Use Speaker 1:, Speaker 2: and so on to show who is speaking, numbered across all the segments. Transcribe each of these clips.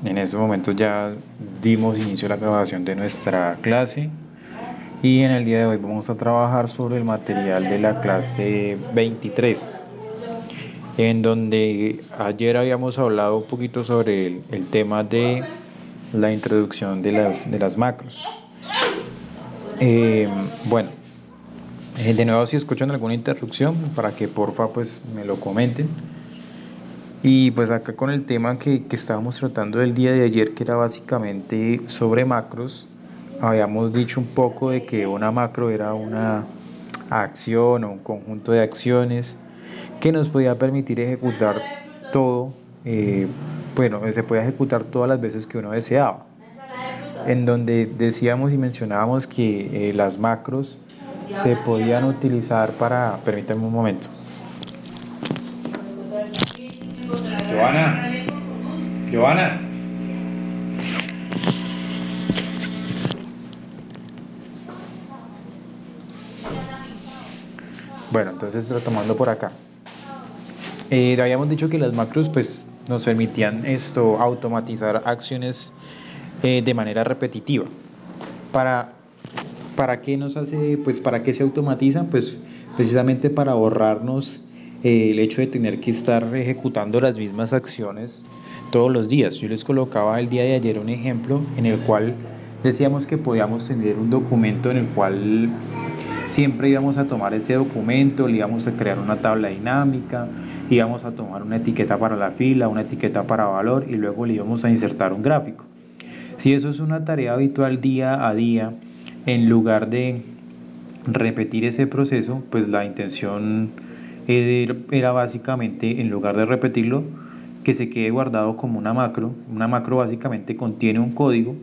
Speaker 1: En este momento ya dimos inicio a la grabación de nuestra clase y en el día de hoy vamos a trabajar sobre el material de la clase 23, en donde ayer habíamos hablado un poquito sobre el tema de la introducción de las macros. Eh, bueno, de nuevo si escuchan alguna interrupción, para que porfa pues me lo comenten. Y pues acá con el tema que estábamos tratando el día de ayer, que era básicamente sobre macros, habíamos dicho un poco de que una macro era una acción o un conjunto de acciones que nos podía permitir ejecutar todo, se podía ejecutar todas las veces que uno deseaba, en donde decíamos y mencionábamos que las macros se podían utilizar para, permítanme un momento. Joana, Joana. Bueno, entonces retomando por acá. Habíamos dicho que las macros pues nos permitían automatizar acciones de manera repetitiva. ¿Para, para qué nos hace, pues para qué se automatizan? Pues precisamente para ahorrarnos el hecho de tener que estar ejecutando las mismas acciones todos los días. Yo les colocaba el día de ayer un ejemplo en el cual decíamos que podíamos tener un documento en el cual siempre íbamos a tomar ese documento, le íbamos a crear una tabla dinámica, íbamos a tomar una etiqueta para la fila, una etiqueta para valor y luego le íbamos a insertar un gráfico. Si eso es una tarea habitual día a día, en lugar de repetir ese proceso, pues la intención era básicamente, en lugar de repetirlo, que se quede guardado como una macro. Una macro básicamente contiene un código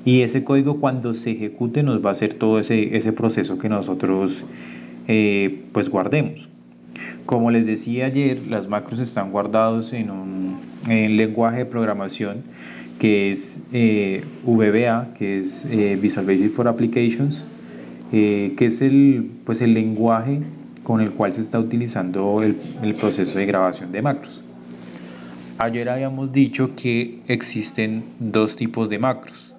Speaker 1: y ese código cuando se ejecute nos va a hacer todo ese proceso que nosotros pues guardemos. Como les decía ayer, las macros están guardados en lenguaje de programación que es VBA, que es Visual Basic for Applications, que es pues el lenguaje con el cual se está utilizando el proceso de grabación de macros. Ayer habíamos dicho que existen dos tipos de macros.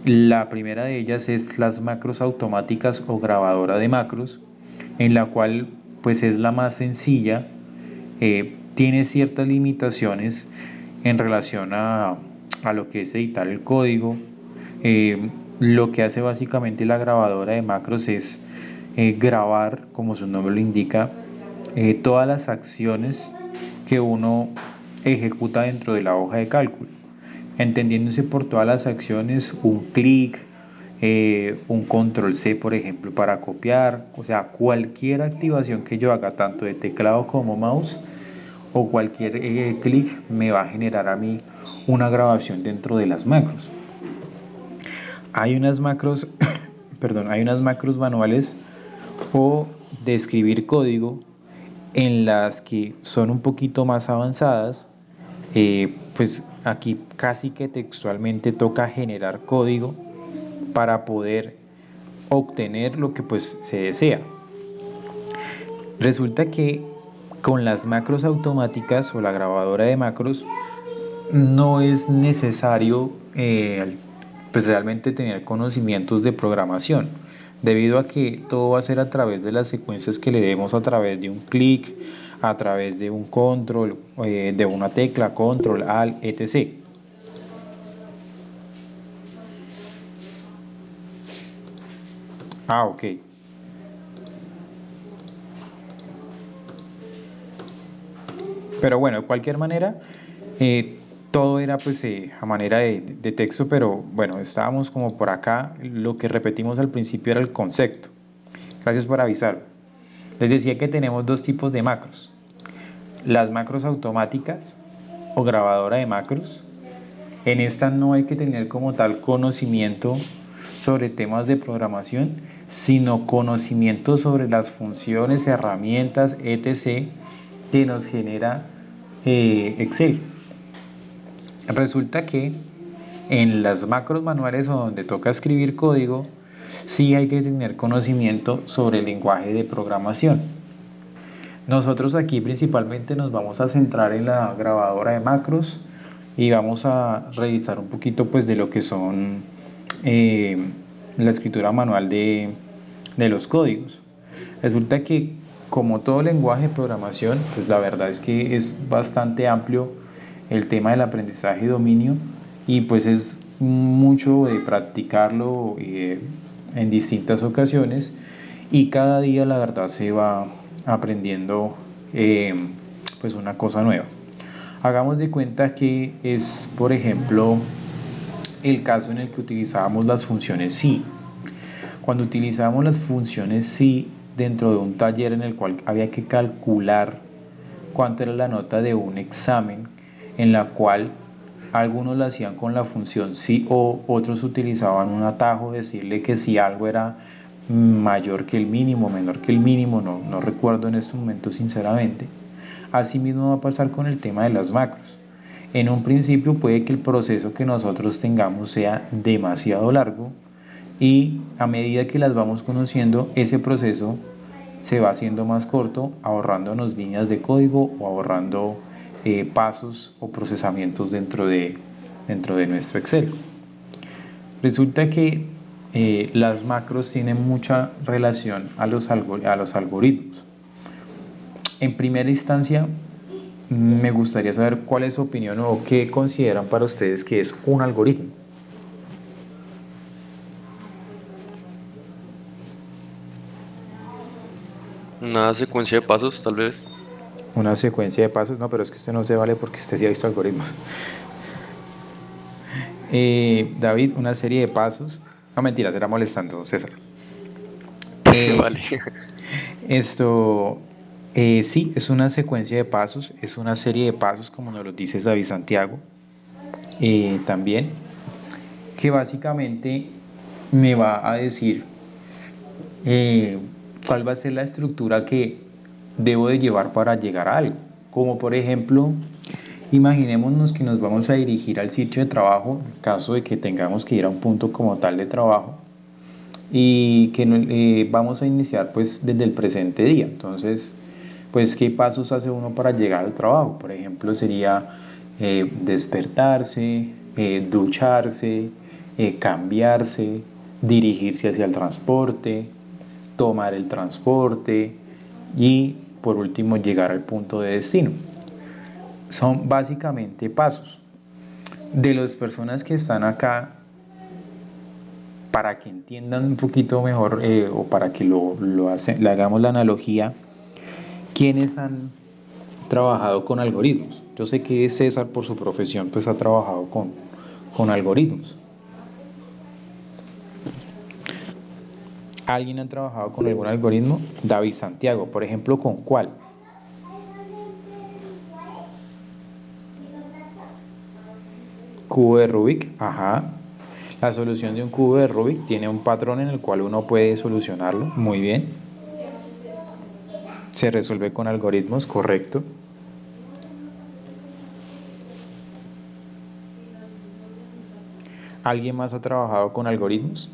Speaker 1: La primera de ellas es las macros automáticas o grabadora de macros, en la cual pues es la más sencilla, tiene ciertas limitaciones en relación a lo que es editar el código. Lo que hace básicamente la grabadora de macros es grabar, como su nombre lo indica, todas las acciones que uno ejecuta dentro de la hoja de cálculo, entendiéndose por todas las acciones un clic, un control C, por ejemplo, para copiar. O sea, cualquier activación que yo haga, tanto de teclado como mouse, o cualquier clic me va a generar a mí una grabación dentro de las macros. Hay unas macros, perdón, hay unas macros manuales o de escribir código en las que son un poquito más avanzadas. Pues aquí casi que textualmente toca generar código para poder obtener lo que pues se desea. Resulta que con las macros automáticas o la grabadora de macros no es necesario pues realmente tener conocimientos de programación, debido a que todo va a ser a través de las secuencias que le demos a través de un clic, a través de un control, de una tecla, control, alt, etc. Ok. Pero bueno, de cualquier manera, todo era pues a manera de texto, pero bueno, estábamos como por acá. Lo que repetimos al principio era el concepto. Gracias por avisar. Les decía que tenemos dos tipos de macros. Las macros automáticas o grabadora de macros. En esta no hay que tener como tal conocimiento sobre temas de programación, sino conocimiento sobre las funciones, herramientas, etc. que nos genera Excel. Resulta que en las macros manuales o donde toca escribir código, sí hay que tener conocimiento sobre el lenguaje de programación. Nosotros aquí principalmente nos vamos a centrar en la grabadora de macros y vamos a revisar un poquito pues de lo que son eh, la escritura manual de los códigos. Resulta que como todo lenguaje de programación, pues la verdad es que es bastante amplio el tema del aprendizaje y dominio y pues es mucho de practicarlo en distintas ocasiones y cada día la verdad se va aprendiendo pues una cosa nueva. Hagamos de cuenta que es, por ejemplo, el caso en el que utilizábamos las funciones si. Cuando utilizábamos las funciones si dentro de un taller en el cual había que calcular cuánto era la nota de un examen, en la cual algunos lo hacían con la función sí o otros utilizaban un atajo, decirle que si algo era mayor que el mínimo, menor que el mínimo, no recuerdo en este momento sinceramente. Asimismo va a pasar con el tema de las macros. En un principio puede que el proceso que nosotros tengamos sea demasiado largo y a medida que las vamos conociendo, ese proceso se va haciendo más corto, ahorrándonos líneas de código o ahorrando pasos o procesamientos dentro de nuestro Excel. Resulta que las macros tienen mucha relación a los algoritmos. En primera instancia, me gustaría saber cuál es su opinión o qué consideran para ustedes que es un algoritmo.
Speaker 2: Una secuencia de pasos, tal vez.
Speaker 1: Una secuencia de pasos, no, pero es que usted no se vale porque usted sí ha visto algoritmos. David, una serie de pasos. No, mentira, será molestando, César. Eh,
Speaker 2: Vale.
Speaker 1: esto, sí, es una secuencia de pasos, es una serie de pasos, como nos lo dice David Santiago, también, que básicamente me va a decir eh, cuál va a ser la estructura que debo de llevar para llegar a algo. Como por ejemplo, imaginémonos que nos vamos a dirigir al sitio de trabajo, en caso de que tengamos que ir a un punto como tal de trabajo, y que vamos a iniciar pues desde el presente día. Entonces, pues, ¿qué pasos hace uno para llegar al trabajo? Por ejemplo, sería despertarse, ducharse, cambiarse, dirigirse hacia el transporte, tomar el transporte y por último llegar al punto de destino. Son básicamente pasos. De las personas que están acá, para que entiendan un poquito mejor o para que le hagamos la analogía, ¿quiénes han trabajado con algoritmos? Yo sé que César por su profesión pues ha trabajado con algoritmos. ¿Alguien ha trabajado con algún algoritmo? David Santiago, por ejemplo, ¿con cuál? Cubo de Rubik, ajá. La solución de un cubo de Rubik tiene un patrón en el cual uno puede solucionarlo, muy bien. Se resuelve con algoritmos, correcto. ¿Alguien más ha trabajado con algoritmos?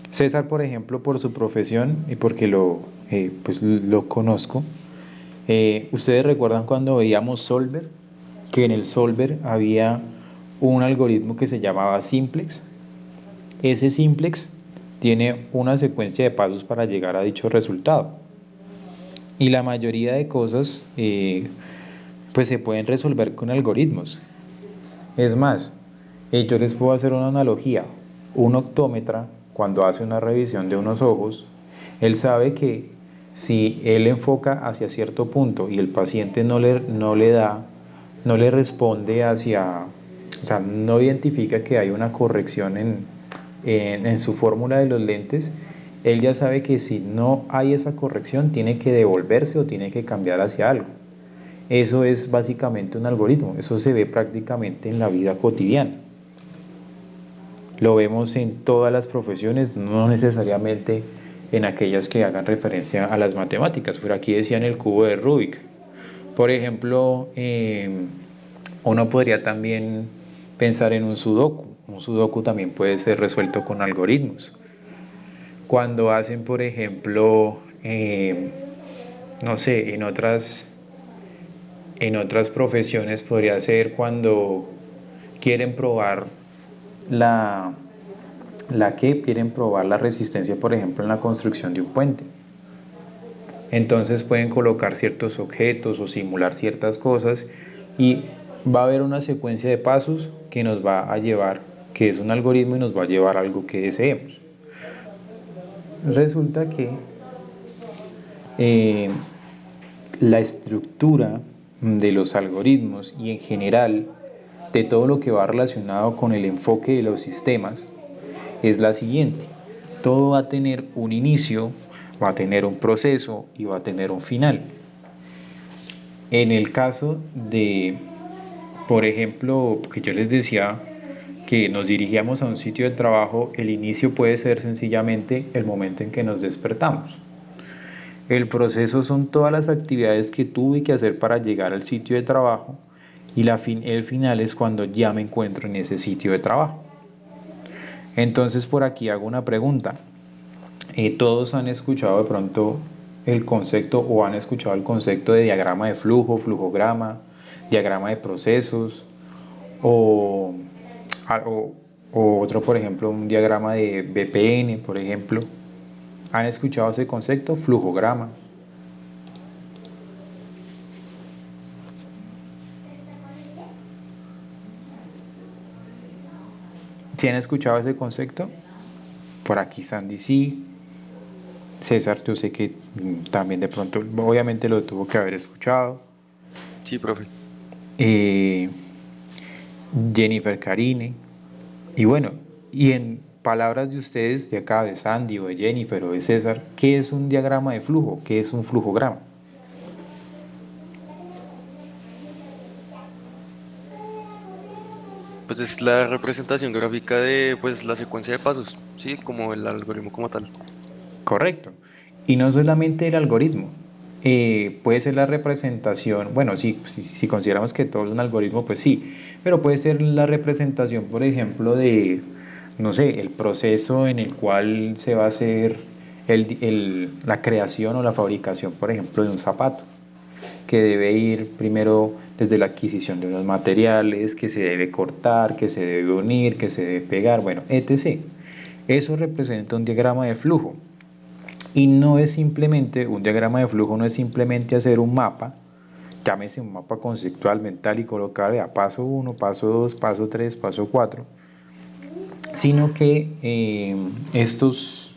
Speaker 1: César, por ejemplo, por su profesión y porque pues lo conozco, ¿ustedes recuerdan cuando veíamos Solver? Que en el Solver había un algoritmo que se llamaba Simplex. Ese Simplex tiene una secuencia de pasos para llegar a dicho resultado. Y la mayoría de cosas pues se pueden resolver con algoritmos. Es más, yo les puedo hacer una analogía. Un optómetra, cuando hace una revisión de unos ojos, él sabe que si él enfoca hacia cierto punto y el paciente no le responde hacia, o sea, no identifica que hay una corrección en su fórmula de los lentes, él ya sabe que si no hay esa corrección, tiene que devolverse o tiene que cambiar hacia algo. Eso es básicamente un algoritmo, eso se ve prácticamente en la vida cotidiana. Lo vemos en todas las profesiones, no necesariamente en aquellas que hagan referencia a las matemáticas, pero aquí decían el cubo de Rubik. Por ejemplo, uno podría también pensar en un sudoku. Un sudoku también puede ser resuelto con algoritmos. Cuando hacen, por ejemplo, no sé, en otras En otras profesiones podría ser cuando quieren probar la, quieren probar la resistencia, por ejemplo, en la construcción de un puente. Entonces pueden colocar ciertos objetos o simular ciertas cosas y va a haber una secuencia de pasos que nos va a llevar, que es un algoritmo y nos va a llevar a algo que deseemos. Resulta que eh, la estructura de los algoritmos y en general de todo lo que va relacionado con el enfoque de los sistemas es la siguiente. Todo va a tener un inicio, va a tener un proceso y va a tener un final. En el caso de, por ejemplo, que yo les decía que nos dirigíamos a un sitio de trabajo, el inicio puede ser sencillamente el momento en que nos despertamos. El proceso son todas las actividades que tuve que hacer para llegar al sitio de trabajo y el final es cuando ya me encuentro en ese sitio de trabajo. Entonces por aquí hago una pregunta. Todos han escuchado de pronto el concepto o han escuchado el concepto de diagrama de flujo, flujograma, diagrama de procesos o, o, o otro, por ejemplo, un diagrama de BPN, por ejemplo. ¿Han escuchado ese concepto? Flujograma. ¿Sí han escuchado ese concepto? Por aquí Sandy sí. César, yo sé que también de pronto, obviamente lo tuvo que haber escuchado.
Speaker 2: Sí, profe.
Speaker 1: Eh, Jennifer Karine. Y bueno, y en palabras de ustedes, de acá, de Sandy o de Jennifer o de César, ¿qué es un diagrama de flujo? ¿Qué es un flujograma?
Speaker 2: Pues es la representación gráfica de pues la secuencia de pasos, sí, como el algoritmo como tal.
Speaker 1: Correcto. Y no solamente el algoritmo, puede ser la representación, bueno, sí, si consideramos que todo es un algoritmo, pues sí, pero puede ser la representación, por ejemplo, de, no sé, el proceso en el cual se va a hacer la creación o la fabricación, por ejemplo, de un zapato, que debe ir primero desde la adquisición de unos materiales, que se debe cortar, que se debe unir, que se debe pegar, bueno, etc. Eso representa un diagrama de flujo. Y no es simplemente, un diagrama de flujo no es simplemente hacer un mapa, llámese un mapa conceptual mental y colocar a paso 1, paso 2, paso 3, paso 4, sino que estos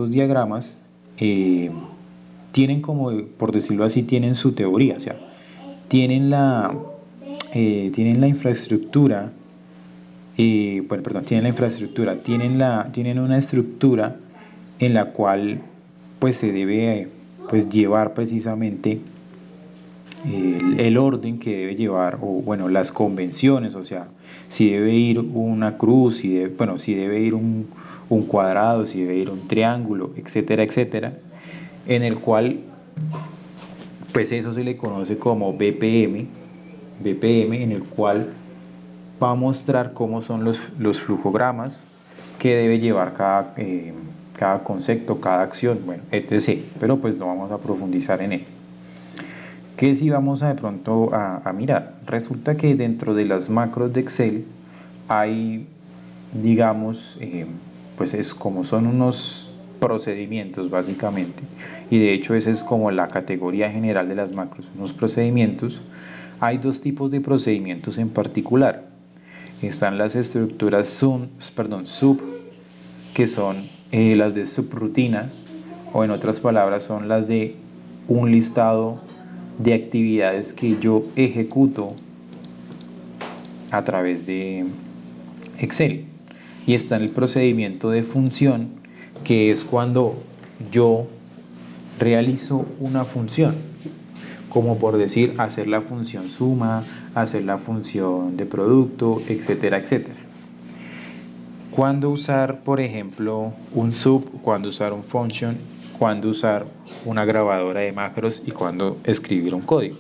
Speaker 1: diagramas eh, tienen como, por decirlo así, tienen su teoría, o sea, tienen tienen la infraestructura, bueno, perdón, tienen la infraestructura, tienen una estructura en la cual pues se debe pues llevar precisamente el orden que debe llevar, o bueno, las convenciones, o sea, si debe ir una cruz, bueno, si debe ir un cuadrado, si debe ir un triángulo, etcétera, etcétera, en el cual pues eso se le conoce como BPM, en el cual va a mostrar cómo son los flujogramas que debe llevar cada concepto, cada acción, bueno, etc. Pero pues no vamos a profundizar en él. ¿Qué si vamos a de pronto a mirar? Resulta que dentro de las macros de Excel hay, digamos, pues es como son unos procedimientos básicamente, y de hecho esa es como la categoría general de las macros, unos procedimientos. Hay dos tipos de procedimientos en particular. Están las estructuras sub, que son las de subrutina, o en otras palabras son las de un listado de actividades que yo ejecuto a través de Excel. Y está en el procedimiento de función, que es cuando yo realizo una función, como por decir hacer la función suma, hacer la función de producto, etcétera, etcétera. Cuándo usar, por ejemplo, un sub, cuándo usar un function, cuándo usar una grabadora de macros y cuándo escribir un código.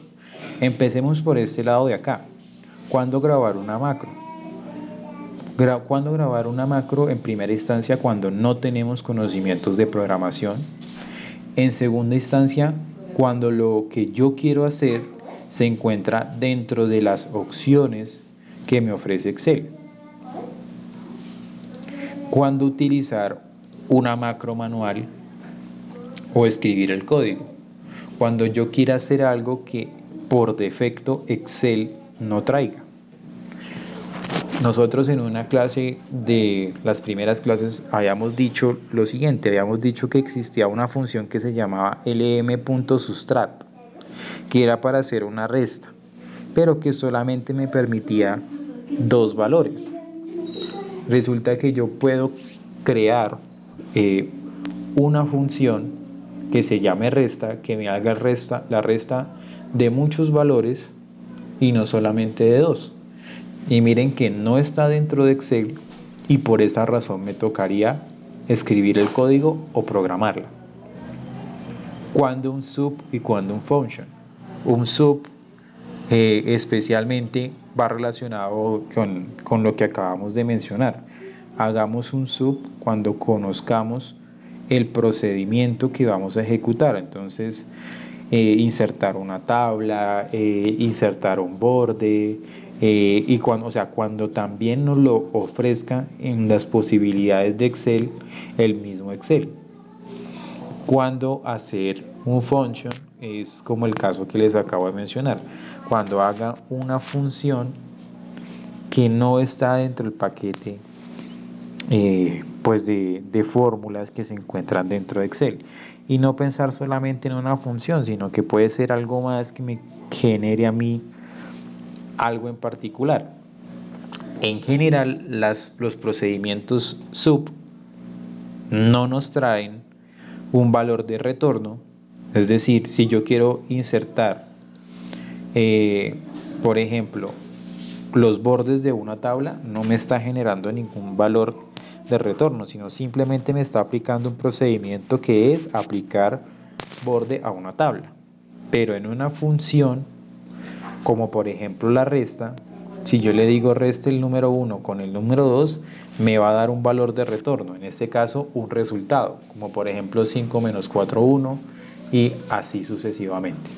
Speaker 1: Empecemos por este lado de acá. ¿Cuándo grabar una macro? ¿Cuándo grabar una macro? En primera instancia, cuando no tenemos conocimientos de programación. En segunda instancia, cuando lo que yo quiero hacer se encuentra dentro de las opciones que me ofrece Excel. Cuando utilizar una macro manual o escribir el código. Cuando yo quiera hacer algo que por defecto Excel no traiga. Nosotros en una clase de las primeras clases habíamos dicho lo siguiente, habíamos dicho que existía una función que se llamaba lm.subtract, que era para hacer una resta, pero que solamente me permitía dos valores. Resulta que yo puedo crear una función que se llame resta, que me haga la resta de muchos valores y no solamente de dos. Y miren que no está dentro de Excel y por esa razón me tocaría escribir el código o programarla. ¿Cuándo un sub y cuándo un function? Un sub especialmente va relacionado con lo que acabamos de mencionar. Hagamos un sub cuando conozcamos el procedimiento que vamos a ejecutar. Entonces, insertar una tabla, insertar un borde, y cuando, o sea, cuando también nos lo ofrezca en las posibilidades de Excel, el mismo Excel. Cuando hacer un function es como el caso que les acabo de mencionar. Cuando haga una función que no está dentro del paquete pues de fórmulas que se encuentran dentro de Excel. Y no pensar solamente en una función, sino que puede ser algo más que me genere a mí algo en particular. En general, los procedimientos sub no nos traen un valor de retorno. Es decir, si yo quiero insertar, por ejemplo, los bordes de una tabla, no me está generando ningún valor de retorno, sino simplemente me está aplicando un procedimiento que es aplicar borde a una tabla. Pero en una función, como por ejemplo la resta, si yo le digo reste el número 1 con el número 2, me va a dar un valor de retorno, en este caso un resultado, como por ejemplo 5 menos 4, 1 y así sucesivamente.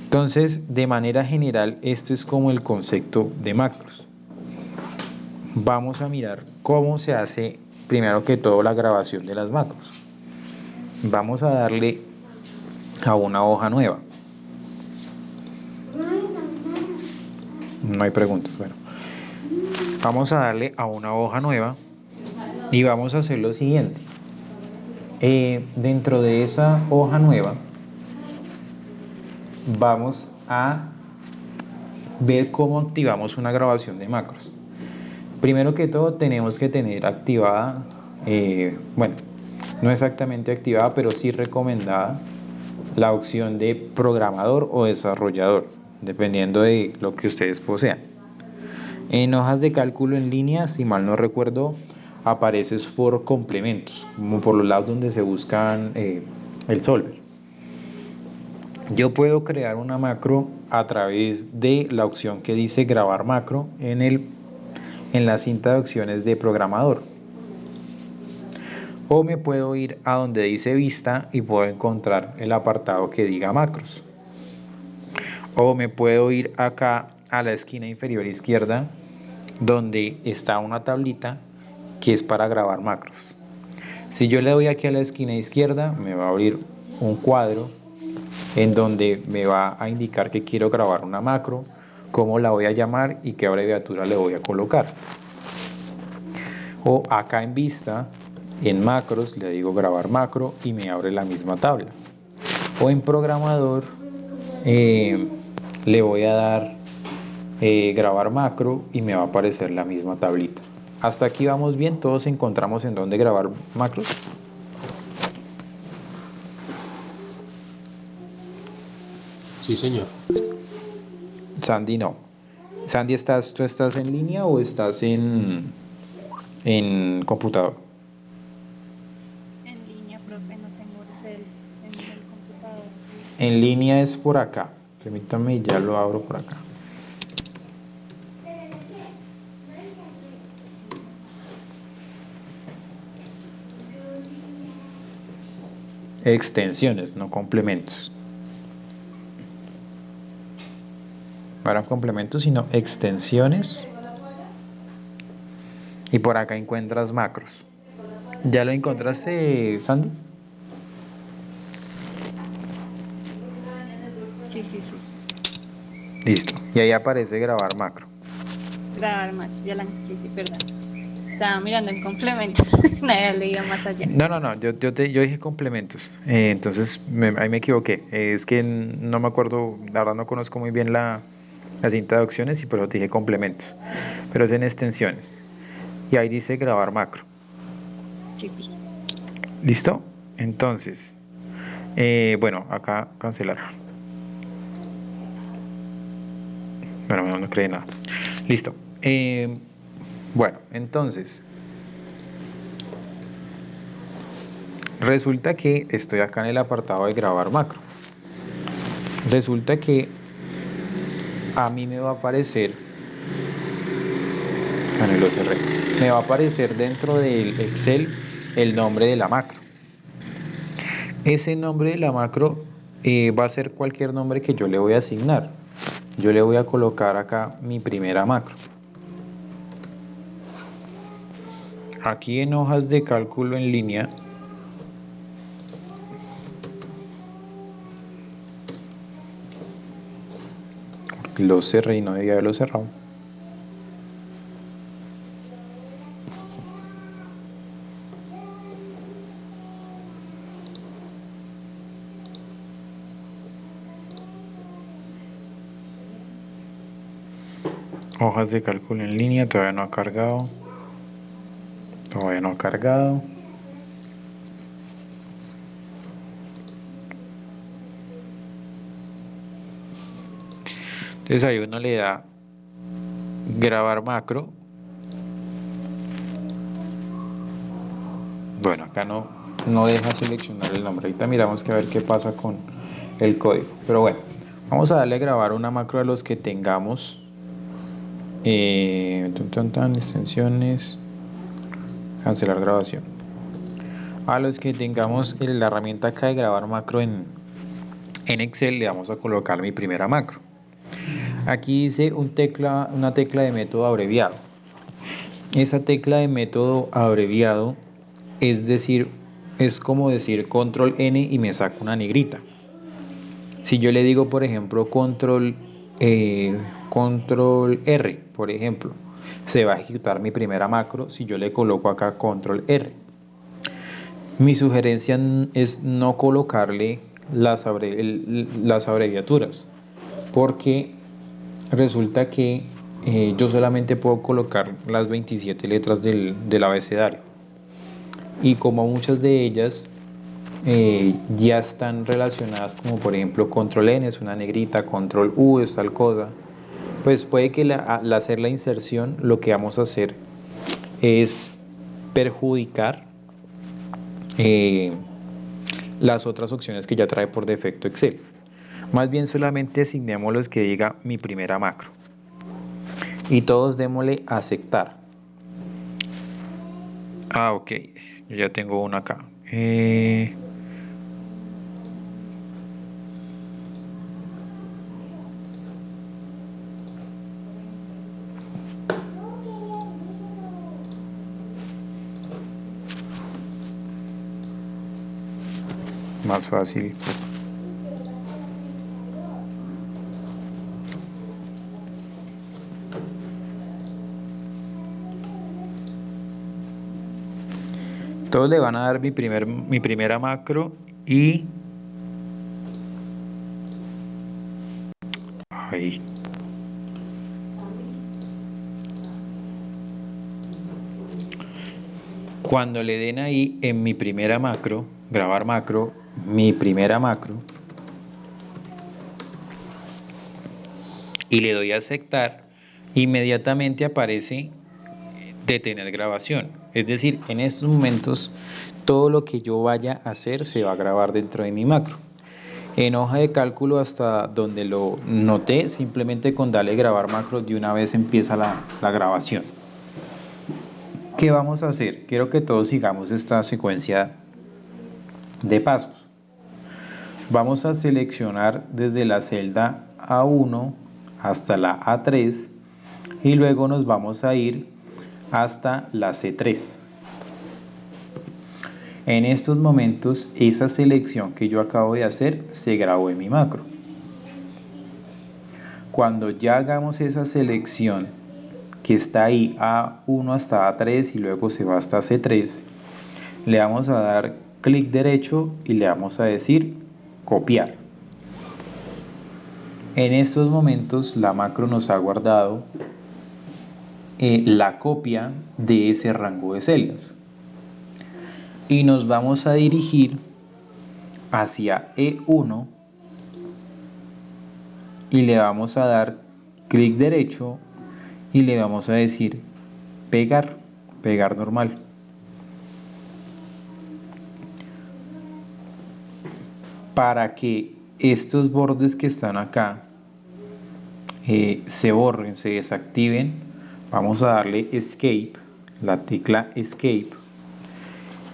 Speaker 1: Entonces, de manera general, esto es como el concepto de macros. Vamos a mirar cómo se hace, primero que todo, la grabación de las macros. Vamos a darle a una hoja nueva. No hay preguntas, bueno. Vamos a darle a una hoja nueva y vamos a hacer lo siguiente. Dentro de esa hoja nueva vamos a ver cómo activamos una grabación de macros. Primero que todo tenemos que tener activada, bueno, no exactamente activada, pero sí recomendada la opción de programador o desarrollador, dependiendo de lo que ustedes posean. En hojas de cálculo en línea, si mal no recuerdo, aparece por complementos, como por los lados donde se buscan el solver. Yo puedo crear una macro a través de la opción que dice grabar macro en la cinta de opciones de programador. O me puedo ir a donde dice vista y puedo encontrar el apartado que diga macros. O me puedo ir acá a la esquina inferior izquierda donde está una tablita que es para grabar macros. Si yo le doy aquí a la esquina izquierda, me va a abrir un cuadro en donde me va a indicar que quiero grabar una macro, cómo la voy a llamar y qué abreviatura le voy a colocar. O acá en vista, en macros, le digo grabar macro y me abre la misma tabla. O en programador, le voy a dar grabar macro y me va a aparecer la misma tablita. Hasta aquí vamos bien, todos encontramos en dónde grabar macros.
Speaker 3: Sí, señor.
Speaker 1: Sandy no. Sandy, ¿tú estás en línea o estás en computador?
Speaker 4: En línea, profe, no tengo Excel en el computador.
Speaker 1: En línea es por acá. Permítame, ya lo abro por acá. extensiones, no complementos. Para complementos, sino extensiones. Y por acá encuentras macros. ¿Ya lo encontraste, Sandy?
Speaker 4: Sí, sí, sí, sí.
Speaker 1: Listo. Y ahí aparece grabar macro.
Speaker 4: Grabar macho, sí, sí, perdón. Estaba mirando en complementos, no había leído más allá.
Speaker 1: No, yo dije complementos. Entonces ahí me equivoqué. Es que no me acuerdo, la verdad no conozco muy bien la cinta de opciones y por eso te dije complementos. Pero es en extensiones. Y ahí dice grabar macro.
Speaker 4: Sí, sí.
Speaker 1: ¿Listo? Entonces, bueno, acá cancelar. Bueno, no cree nada. Listo. Bueno, entonces, resulta que estoy acá en el apartado de grabar macro. Resulta que a mí me va a aparecer, bueno, lo cerré, me va a aparecer dentro del Excel el nombre de la macro. Ese nombre de la macro va a ser cualquier nombre que yo le voy a asignar. Yo le voy a colocar acá mi primera macro. Aquí en hojas de cálculo en línea, lo cerré y no debía haberlo cerrado. Hojas de cálculo en línea, todavía no ha cargado. Todavía no ha cargado. Entonces ahí uno le da grabar macro. Bueno, acá no deja seleccionar el nombre. Ahorita miramos que a ver qué pasa con el código. Pero bueno, vamos a darle a grabar una macro a los que tengamos. Extensiones. Cancelar grabación. A los que tengamos la herramienta acá de grabar macro en Excel le vamos a colocar mi primera macro. Aquí dice una tecla de método abreviado. Esa tecla de método abreviado es como decir control N y me saca una negrita. Si yo le digo, por ejemplo, control R, por ejemplo, se va a ejecutar mi primera macro si yo le coloco acá control R. Mi sugerencia es no colocarle las abreviaturas, porque resulta que yo solamente puedo colocar las 27 letras del abecedario. Y como muchas de ellas ya están relacionadas, como por ejemplo control N es una negrita, control U es tal cosa, pues puede que al hacer la inserción lo que vamos a hacer es perjudicar las otras opciones que ya trae por defecto Excel. Más bien solamente asignemos los que diga mi primera macro. Y todos démosle aceptar. Ok, yo ya tengo uno acá. Más fácil. Todos le van a dar mi primera macro y... Ahí. Cuando le den ahí en mi primera macro, grabar macro, mi primera macro, y le doy a aceptar, inmediatamente aparece detener grabación. Es decir, en estos momentos todo lo que yo vaya a hacer se va a grabar dentro de mi macro. En hoja de cálculo hasta donde lo noté, simplemente con darle grabar macro de una vez empieza la grabación. ¿Qué vamos a hacer? Quiero que todos sigamos esta secuencia de pasos. Vamos a seleccionar desde la celda A1 hasta la A3 y luego nos vamos a ir hasta la C3. En estos momentos, esa selección que yo acabo de hacer se grabó en mi macro. Cuando ya hagamos esa selección que está ahí A1 hasta A3 y luego se va hasta C3, le vamos a dar clic derecho y le vamos a decir copiar. En estos momentos la macro nos ha guardado la copia de ese rango de celdas. Y nos vamos a dirigir hacia E1 y le vamos a dar clic derecho y le vamos a decir pegar, pegar normal. Para que estos bordes que están acá se borren, se desactiven, vamos a darle escape, la tecla escape.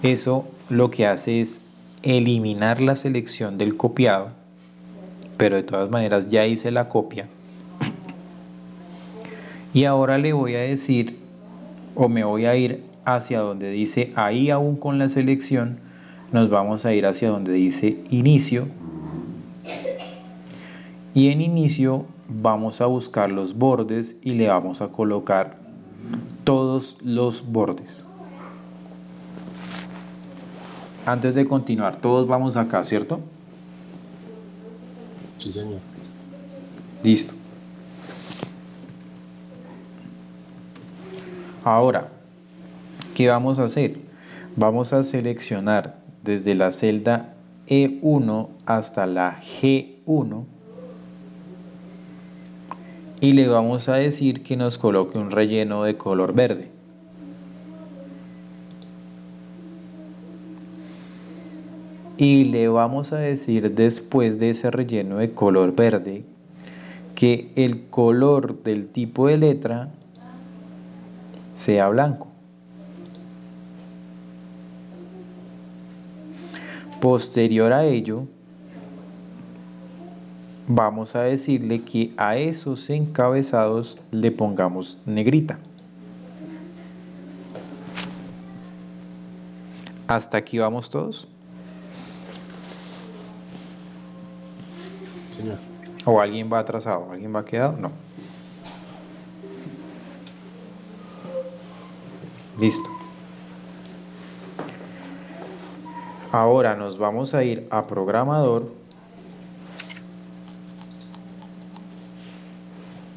Speaker 1: Eso lo que hace es eliminar la selección del copiado, pero de todas maneras ya hice la copia. Y ahora le voy a decir, o me voy a ir hacia donde dice ahí aún con la selección, nos vamos a ir hacia donde dice inicio. Y en inicio vamos a buscar los bordes y le vamos a colocar todos los bordes. Antes de continuar, todos vamos acá, ¿cierto?
Speaker 3: Sí, señor.
Speaker 1: Listo. Ahora, ¿qué vamos a hacer? Vamos a seleccionar desde la celda E1 hasta la G1 y le vamos a decir que nos coloque un relleno de color verde. Y le vamos a decir después de ese relleno de color verde que el color del tipo de letra sea blanco. Posterior a ello, vamos a decirle que a esos encabezados le pongamos negrita. ¿Hasta aquí vamos todos?
Speaker 3: Señor.
Speaker 1: ¿O alguien va atrasado? ¿Alguien va quedado? No. Listo. Ahora nos vamos a ir a programador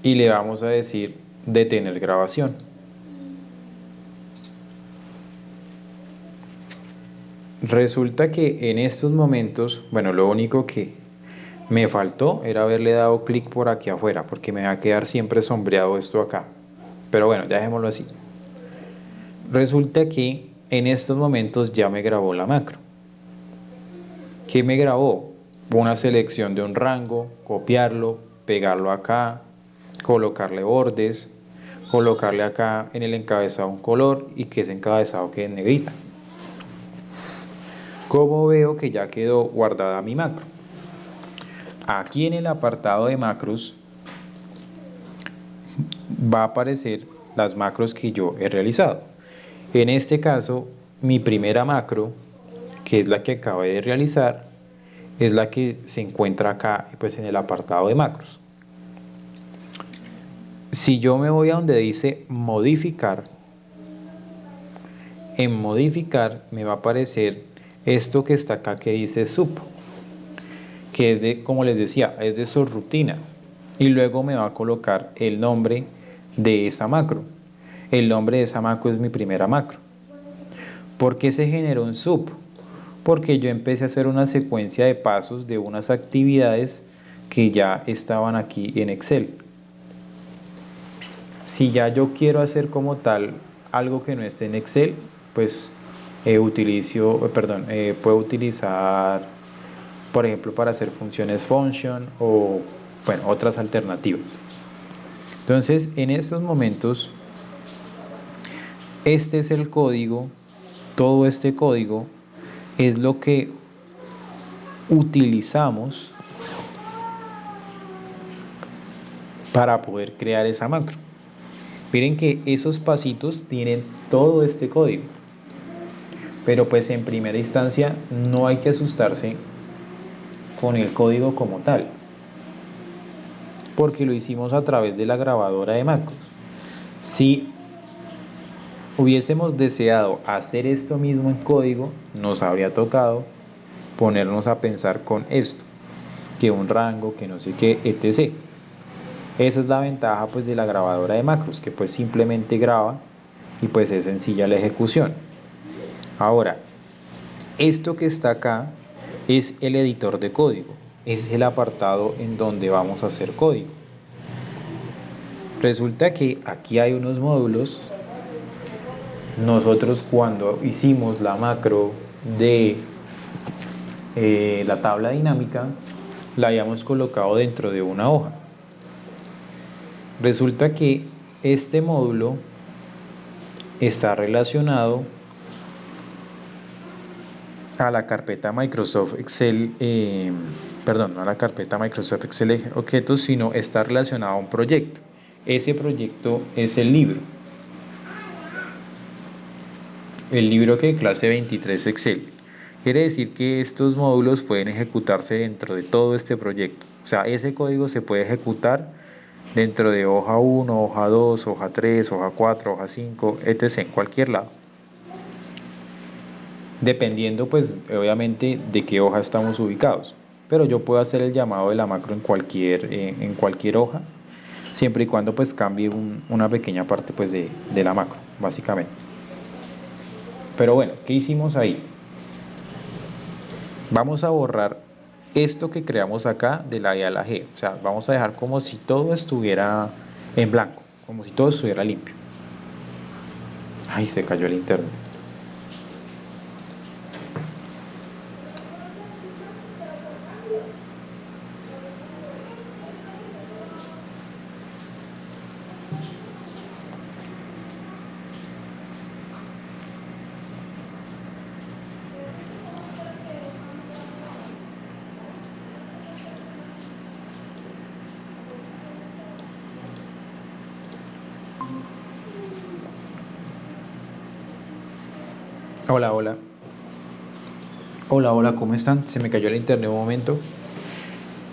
Speaker 1: y le vamos a decir detener grabación. Resulta que en estos momentos, bueno, lo único que me faltó era haberle dado clic por aquí afuera, porque me va a quedar siempre sombreado esto acá. Pero bueno, ya dejémoslo así. Resulta que en estos momentos ya me grabó la macro. ¿Qué me grabó? Una selección de un rango, copiarlo, pegarlo acá, colocarle bordes, colocarle acá en el encabezado un color y que ese encabezado quede en negrita. ¿Cómo veo que ya quedó guardada mi macro? Aquí en el apartado de macros va a aparecer las macros que yo he realizado. En este caso, mi primera macro, que es la que acabé de realizar, es la que se encuentra acá pues en el apartado de macros. Si yo me voy a donde dice modificar, en modificar me va a aparecer esto que está acá que dice sub, que es de, como les decía, es de subrutina, y luego me va a colocar el nombre de esa macro. El nombre de esa macro es mi primera macro. ¿Por qué se generó un sub? Porque yo empecé a hacer una secuencia de pasos de unas actividades que ya estaban aquí en Excel. Si ya yo quiero hacer como tal algo que no esté en Excel, pues puedo utilizar, por ejemplo, para hacer funciones function o bueno, otras alternativas. Entonces, en estos momentos, este es el código, todo este código es lo que utilizamos para poder crear esa macro. Miren que esos pasitos tienen todo este código, pero pues en primera instancia no hay que asustarse con el código como tal, porque lo hicimos a través de la grabadora de macros. Si hubiésemos deseado hacer esto mismo en código, nos habría tocado ponernos a pensar con esto, que un rango, que no sé qué, etc. Esa es la ventaja pues de la grabadora de macros, que pues simplemente graba y pues es sencilla la ejecución. Ahora, esto que está acá es el editor de código, es el apartado en donde vamos a hacer código. Resulta que aquí hay unos módulos. Nosotros cuando hicimos la macro de la tabla dinámica, la habíamos colocado dentro de una hoja. Resulta que este módulo está relacionado a la carpeta Microsoft Excel, perdón, no a la carpeta Microsoft Excel objetos, sino está relacionado a un proyecto. Ese proyecto es el libro que clase 23 Excel. Quiere decir que estos módulos pueden ejecutarse dentro de todo este proyecto. O sea, ese código se puede ejecutar dentro de hoja 1, hoja 2, hoja 3, hoja 4, hoja 5, etc. en cualquier lado. Dependiendo pues obviamente de qué hoja estamos ubicados. Pero yo puedo hacer el llamado de la macro en cualquier hoja, siempre y cuando pues cambie una pequeña parte pues de la macro, básicamente. Pero bueno, ¿qué hicimos ahí? Vamos a borrar esto que creamos acá de la E a la G. O sea, vamos a dejar como si todo estuviera en blanco, como si todo estuviera limpio. Ay, se cayó el internet. Hola, hola. Hola, hola, ¿cómo están? Se me cayó el internet un momento.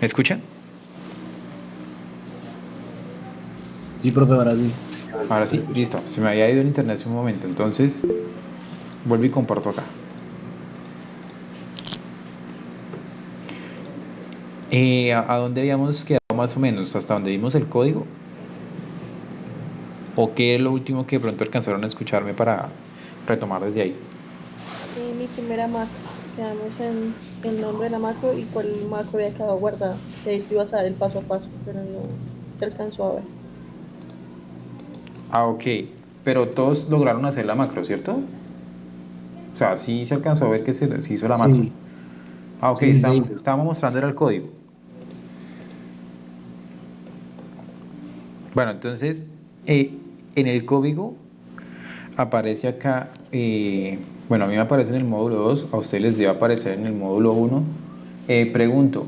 Speaker 1: ¿Me escuchan?
Speaker 3: Sí, profe, ahora sí.
Speaker 1: Ahora sí, listo. Se me había ido el internet hace un momento. Entonces, vuelvo y comparto acá. ¿A dónde habíamos quedado más o menos? ¿Hasta donde vimos el código? ¿O qué es lo último que de pronto alcanzaron a escucharme para retomar desde ahí?
Speaker 5: Mi primera macro. Quedamos en el nombre de la macro y cuál macro había quedado guardada. Y ahí te ibas a dar el paso a paso, pero no se alcanzó a ver.
Speaker 1: Ah, ok. Pero todos lograron hacer la macro, ¿cierto? O sea, sí se alcanzó a ver que se hizo la macro.
Speaker 3: Sí,
Speaker 1: Ah, ok,
Speaker 3: sí, sí, sí.
Speaker 1: estábamos mostrando era el código. Bueno, entonces, en el código aparece acá, bueno, a mí me aparece en el módulo 2, a ustedes les debe aparecer en el módulo 1. Pregunto,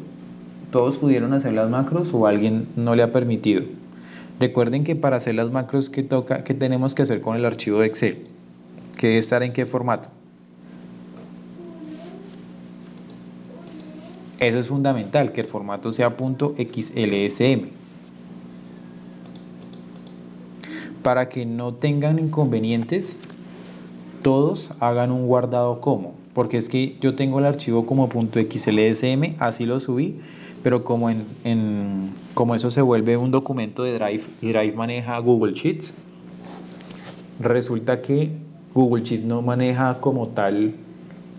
Speaker 1: ¿todos pudieron hacer las macros o alguien no le ha permitido? Recuerden que para hacer las macros, ¿qué tenemos que hacer con el archivo de Excel? ¿Que debe estar en qué formato? Eso es fundamental, que el formato sea .xlsm. Para que no tengan inconvenientes, todos hagan un guardado como, porque es que yo tengo el archivo como .xlsm, así lo subí, pero como eso se vuelve un documento de Drive y Drive maneja Google Sheets, resulta que Google Sheets no maneja como tal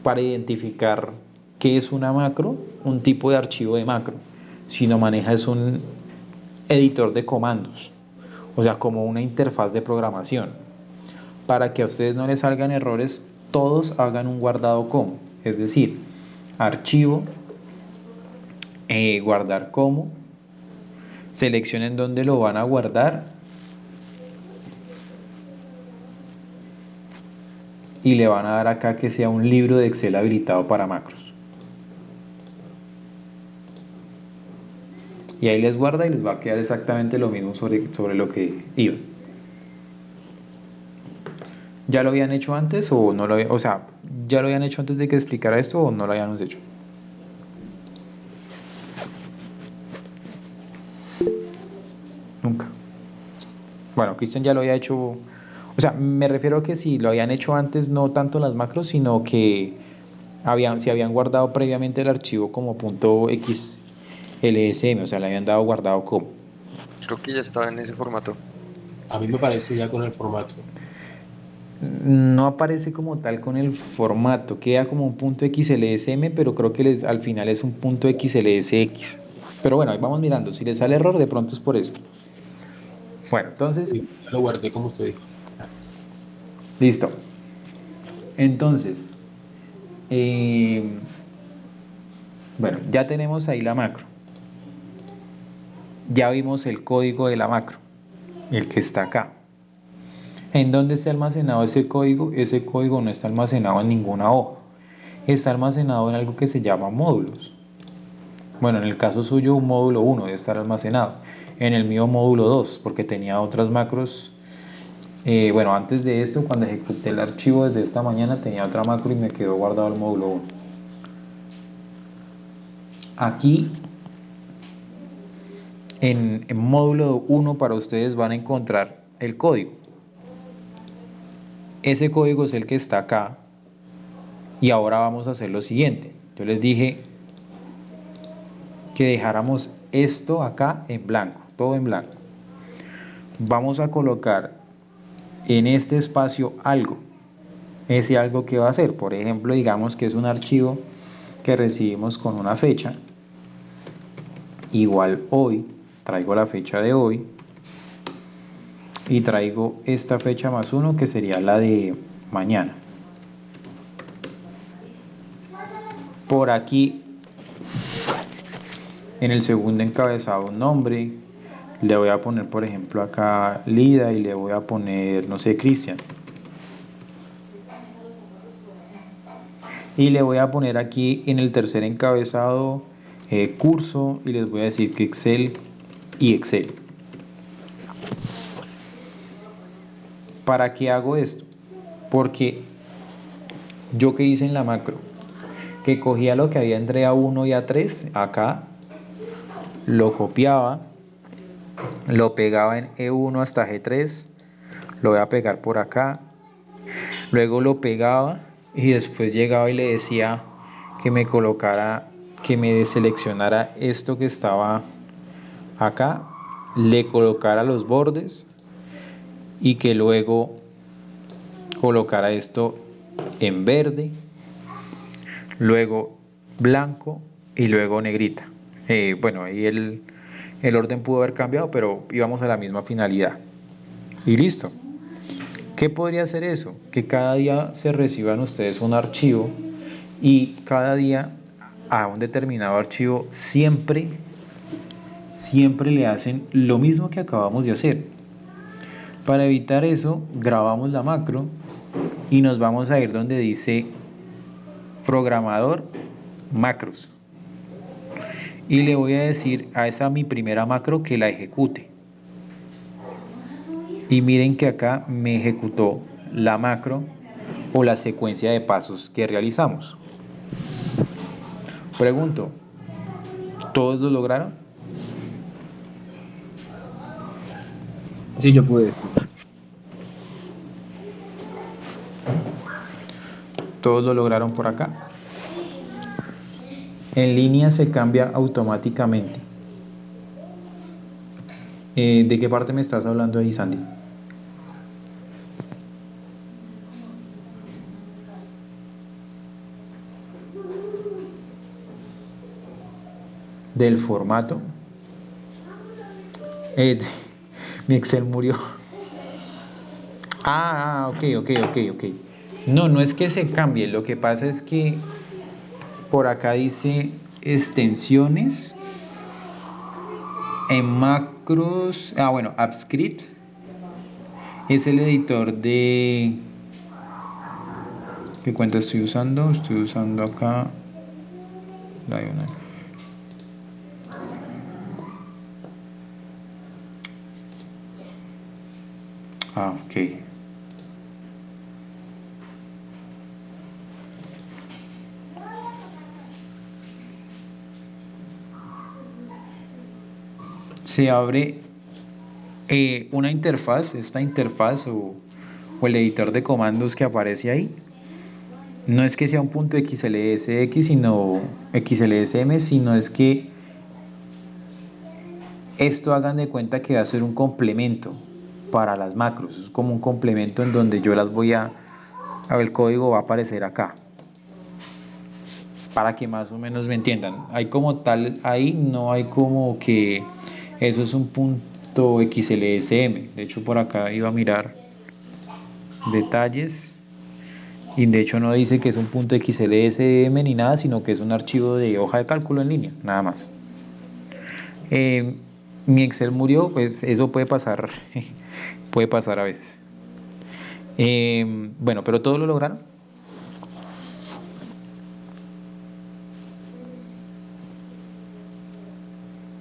Speaker 1: para identificar qué es una macro, un tipo de archivo de macro, sino maneja es un editor de comandos, o sea, como una interfaz de programación. Para que a ustedes no les salgan errores, todos hagan un guardado como, es decir, archivo, guardar como, seleccionen dónde lo van a guardar y le van a dar acá que sea un libro de Excel habilitado para macros. Y ahí les guarda y les va a quedar exactamente lo mismo sobre lo que iba. ¿Ya lo habían hecho antes o no lo habían, o sea, ya lo habían hecho antes de que explicara esto o no lo habíamos hecho? Nunca. Bueno, Cristian ya lo había hecho, o sea, me refiero a que si lo habían hecho antes, no tanto las macros, sino que si habían guardado previamente el archivo como .xlsm, o sea, le habían dado guardado como.
Speaker 2: Creo que ya estaba en ese formato.
Speaker 3: A mí me parece ya con el formato.
Speaker 1: No aparece como tal con el formato, queda como un .xlsm, pero creo que al final es un .xlsx. Pero bueno, ahí vamos mirando, si les sale error, de pronto es por eso. Bueno, entonces,
Speaker 3: Sí, ya lo guardé como usted dijo.
Speaker 1: listo. Entonces, eh, bueno, ya tenemos ahí la macro. Ya vimos el código de la macro, el que está acá. ¿En dónde está almacenado ese código? Ese código no está almacenado en ninguna hoja. Está almacenado en algo que se llama módulos. Bueno, en el caso suyo un módulo 1 debe estar almacenado. En el mío módulo 2, porque tenía otras macros. Bueno, antes de esto, cuando ejecuté el archivo desde esta mañana, tenía otra macro y me quedó guardado el módulo 1. Aquí, en módulo 1 para ustedes van a encontrar el código. Ese código es el que está acá. Y ahora vamos a hacer lo siguiente. Yo les dije que dejáramos esto acá en blanco, todo en blanco. Vamos a colocar en este espacio algo. Ese algo que va a ser, por ejemplo, digamos que es un archivo que recibimos con una fecha. Igual hoy, traigo la fecha de hoy. Y traigo esta fecha más 1 que sería la de mañana. Por aquí, en el segundo encabezado, un nombre. Le voy a poner, por ejemplo, acá Lida y le voy a poner, no sé, Cristian. Y le voy a poner aquí en el tercer encabezado curso y les voy a decir que Excel y Excel. ¿Para qué hago esto? Porque yo que hice en la macro, que cogía lo que había entre A1 y A3, acá, lo copiaba, lo pegaba en E1 hasta G3, lo voy a pegar por acá, luego lo pegaba y después llegaba y le decía que me colocara, que me deseleccionara esto que estaba acá, le colocara los bordes y que luego colocara esto en verde, luego blanco y luego negrita. Bueno, ahí el orden pudo haber cambiado, pero íbamos a la misma finalidad. Y listo. ¿Qué podría ser eso? Que cada día se reciban ustedes un archivo y cada día a un determinado archivo siempre le hacen lo mismo que acabamos de hacer. Para evitar eso, grabamos la macro y nos vamos a ir donde dice programador macros. Y le voy a decir a esa mi primera macro que la ejecute. Y miren que acá me ejecutó la macro o la secuencia de pasos que realizamos. Pregunto, ¿todos lo lograron?
Speaker 3: Sí, yo pude.
Speaker 1: ¿Todos lo lograron por acá? En línea se cambia automáticamente. ¿De qué parte me estás hablando ahí, Sandy? Del formato. Eh, mi Excel murió. Ok. No, no es que se cambie, lo que pasa es que por acá dice extensiones en macros. Bueno, AppScript es el editor de... ¿Qué cuenta estoy usando? Estoy usando acá Lionel. Ah, ok. Se abre una interfaz, esta interfaz o el editor de comandos que aparece ahí. No es que sea un punto XLSX, sino XLSM, sino es que esto hagan de cuenta que va a ser un complemento para las macros. Es como un complemento en donde yo las voy a ver, el código va a aparecer acá. Para que más o menos me entiendan. Hay como tal, ahí no hay como que eso es un punto XLSM. De hecho, por acá iba a mirar detalles. Y de hecho no dice que es un punto XLSM ni nada, sino que es un archivo de hoja de cálculo en línea, nada más. Mi Excel murió, pues eso puede pasar, puede pasar a veces. Bueno, pero todo lo lograron.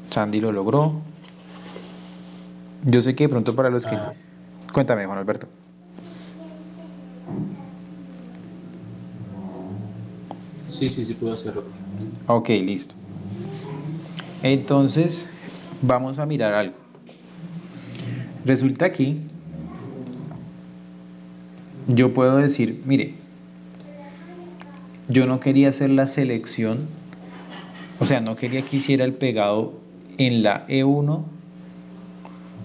Speaker 1: Sandy lo logró. Yo sé que de pronto para los que...
Speaker 3: Ah,
Speaker 1: Cuéntame, Juan Alberto.
Speaker 3: sí puedo hacerlo.
Speaker 1: Ok, listo. Entonces, vamos a mirar algo. Resulta aquí, yo puedo decir, mire, yo no quería hacer la selección, o sea, no quería que hiciera el pegado en la E1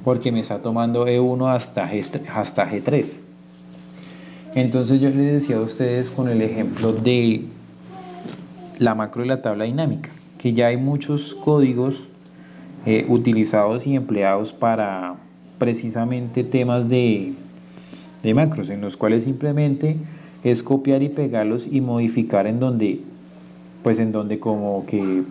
Speaker 1: porque me está tomando E1 hasta G3. Entonces yo les decía a ustedes con el ejemplo de la macro y la tabla dinámica, que ya hay muchos códigos utilizados y empleados para precisamente temas de macros, en los cuales simplemente es copiar y pegarlos y modificar en donde, pues en donde como que,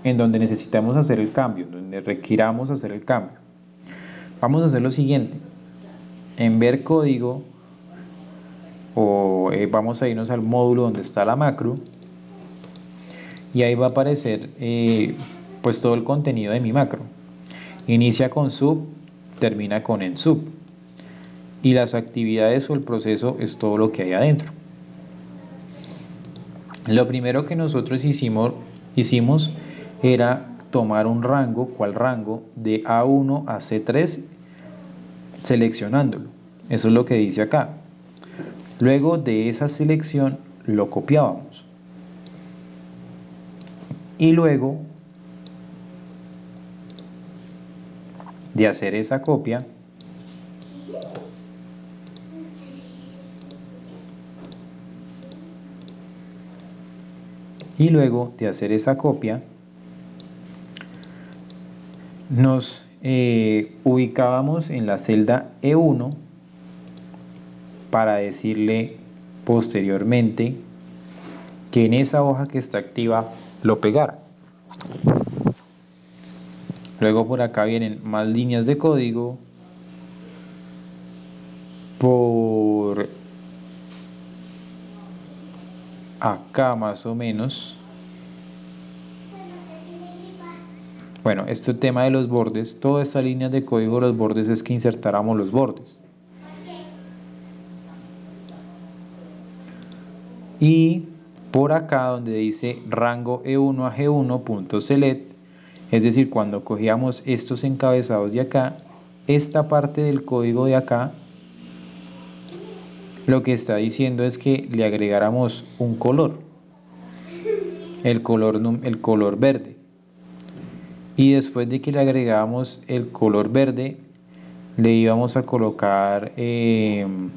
Speaker 1: en donde necesitamos hacer el cambio, en donde requiramos hacer el cambio. Vamos a hacer lo siguiente, en ver código, o vamos a irnos al módulo donde está la macro, y ahí va a aparecer pues todo el contenido de mi macro. Inicia con sub, termina con en sub. Y las actividades o el proceso es todo lo que hay adentro. Lo primero que nosotros hicimos era tomar un rango, ¿cuál rango? De A1 a C3, seleccionándolo. Eso es lo que dice acá. Luego de esa selección lo copiábamos. Y luego de hacer esa copia, nos ubicábamos en la celda E1 para decirle posteriormente que en esa hoja que está activa lo pegara. Luego por acá vienen más líneas de código. Por acá más o menos. Bueno, este tema de los bordes, toda esta línea de código de los bordes es que insertáramos los bordes. Y por acá donde dice rango E1 a G1.select, es decir, cuando cogíamos estos encabezados de acá, esta parte del código de acá, lo que está diciendo es que le agregáramos un color, el color verde. Y después de que le agregamos el color verde, le íbamos a colocar, el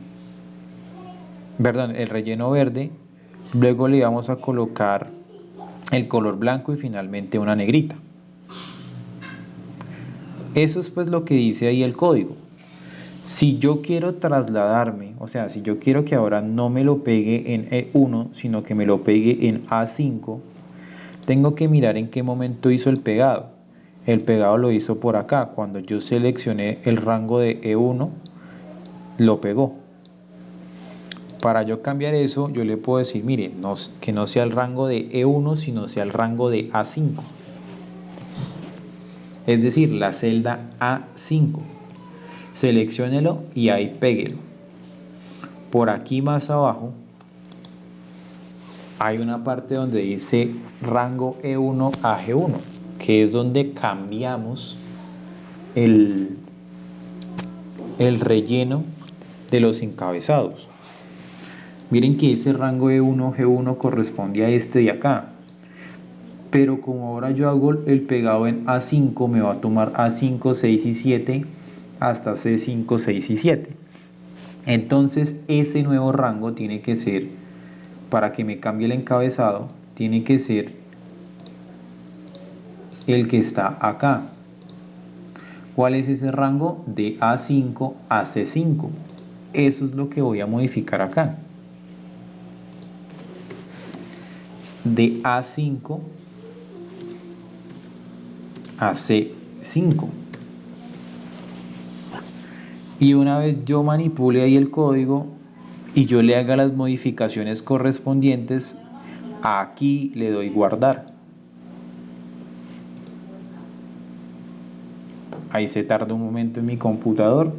Speaker 1: relleno verde, luego le íbamos a colocar el color blanco y finalmente una negrita. Eso es pues lo que dice ahí el código. Si yo quiero trasladarme, o sea, si yo quiero que ahora no me lo pegue en E1, sino que me lo pegue en A5, tengo que mirar en qué momento hizo el pegado. El pegado lo hizo por acá, cuando yo seleccioné el rango de E1, lo pegó. Para yo cambiar eso, yo le puedo decir, mire, que no sea el rango de E1, sino sea el rango de A5. Es decir, la celda A5. selecciónelo y ahí péguelo. Por aquí más abajo hay una parte donde dice rango E1 a G1, que es donde cambiamos el relleno de los encabezados. Miren que ese rango E1 G1 corresponde a este de acá, pero como ahora yo hago el pegado en A5, me va a tomar A5, 6 y 7 hasta C5, 6 y 7. Entonces ese nuevo rango tiene que ser, para que me cambie el encabezado, tiene que ser el que está acá. ¿Cuál es ese rango? De A5 a C5. Eso es lo que voy a modificar acá. De A5 a C5. Y una vez yo manipule ahí el código y yo le haga las modificaciones correspondientes, aquí le doy guardar. Ahí se tarda un momento en mi computador.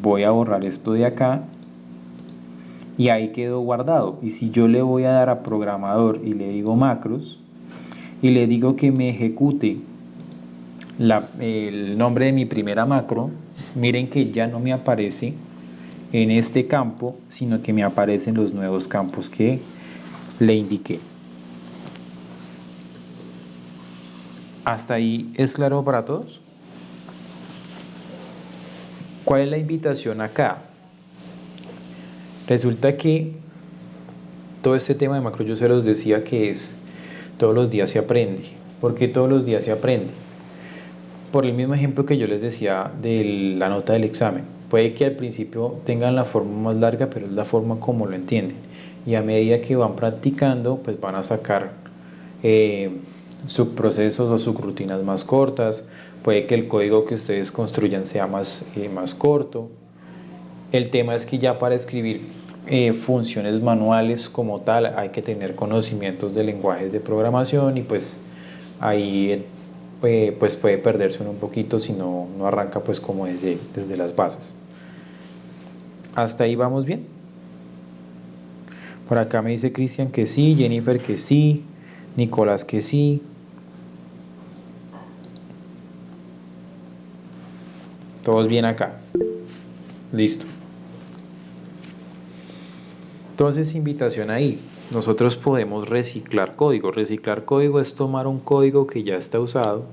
Speaker 1: Voy a borrar esto de acá y ahí quedó guardado. Y si yo le voy a dar a programador y le digo macros y le digo que me ejecute el nombre de mi primera macro, miren que ya no me aparece en este campo, sino que me aparecen los nuevos campos que le indiqué. ¿Hasta ahí es claro para todos? ¿Cuál es la invitación acá? Resulta que todo este tema de macro yo se los decía que es todos los días se aprende. ¿Por qué todos los días se aprende? Por el mismo ejemplo que yo les decía de la nota del examen. Puede que al principio tengan la forma más larga, pero es la forma como lo entienden. Y a medida que van practicando, pues van a sacar subprocesos o subrutinas más cortas. Puede que el código que ustedes construyan sea más corto. El tema es que ya para escribir funciones manuales como tal hay que tener conocimientos de lenguajes de programación y pues ahí pues puede perderse uno un poquito si no arranca pues como desde las bases. ¿Hasta ahí vamos bien? Por acá me dice Cristian que sí, Jennifer que sí, Nicolás que sí. Todos bien acá. Listo. Entonces, invitación ahí. Nosotros podemos reciclar código. Reciclar código es tomar un código que ya está usado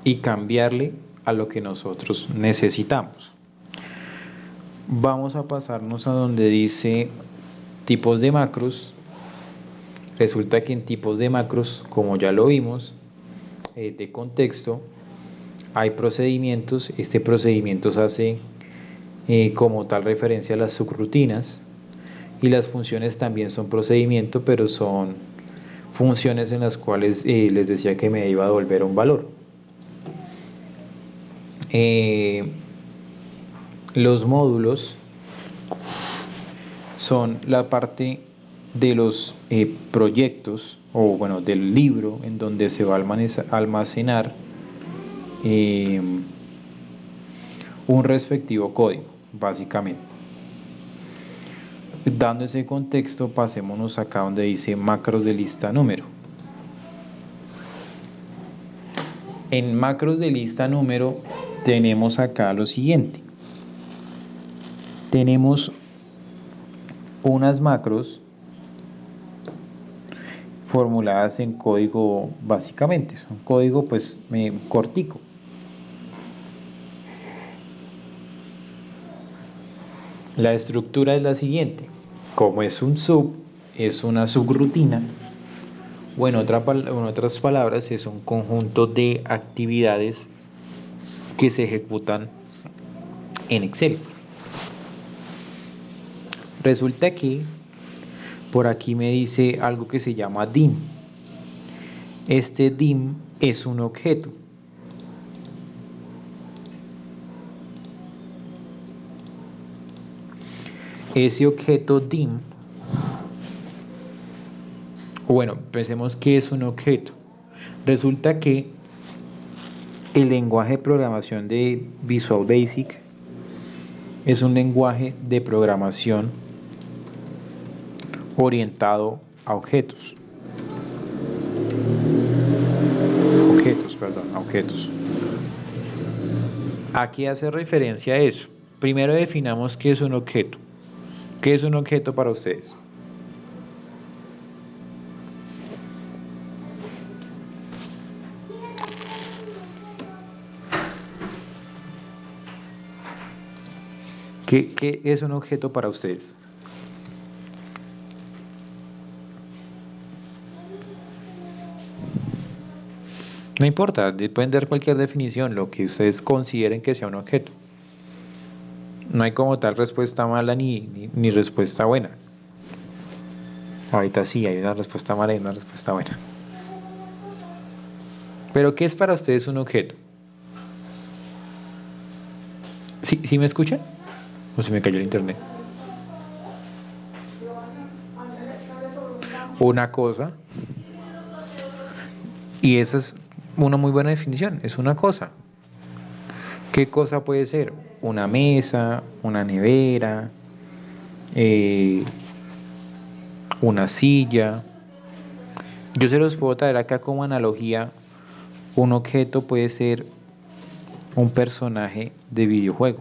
Speaker 1: y cambiarle a lo que nosotros necesitamos. Vamos a pasarnos a donde dice tipos de macros. Resulta que en tipos de macros, como ya lo vimos, de contexto, hay procedimientos. Este procedimiento se hace como tal referencia a las subrutinas. Y las funciones también son procedimiento, pero son funciones en las cuales les decía que me iba a devolver un valor. Los módulos son la parte de los proyectos o bueno del libro en donde se va a almacenar un respectivo código, básicamente. Dando ese contexto, pasémonos acá donde dice macros de lista número. En macros de lista número tenemos acá lo siguiente. Tenemos unas macros formuladas en código básicamente, es un código pues cortico. La estructura es la siguiente. Como es un sub, es una subrutina, o en otras palabras, es un conjunto de actividades que se ejecutan en Excel. Resulta que por aquí me dice algo que se llama dim. Este dim es un objeto. Ese objeto dim, bueno, pensemos que es un objeto. Resulta que El lenguaje de programación de Visual Basic es un lenguaje de programación orientado a objetos. A objetos. ¿A qué hace referencia eso? Primero definamos qué es un objeto. ¿Qué es un objeto para ustedes? ¿Qué es un objeto para ustedes? No importa, pueden dar cualquier definición, lo que ustedes consideren que sea un objeto. No hay como tal respuesta mala ni respuesta buena. Ahorita sí, hay una respuesta mala y una respuesta buena. Pero ¿qué es para ustedes un objeto? ¿Sí me escuchan? ¿O se me cayó el internet? Una cosa. Y esa es una muy buena definición, es una cosa. ¿Qué cosa puede ser? Una mesa, una nevera, una silla. Yo se los puedo traer acá como analogía. Un objeto puede ser un personaje de videojuego.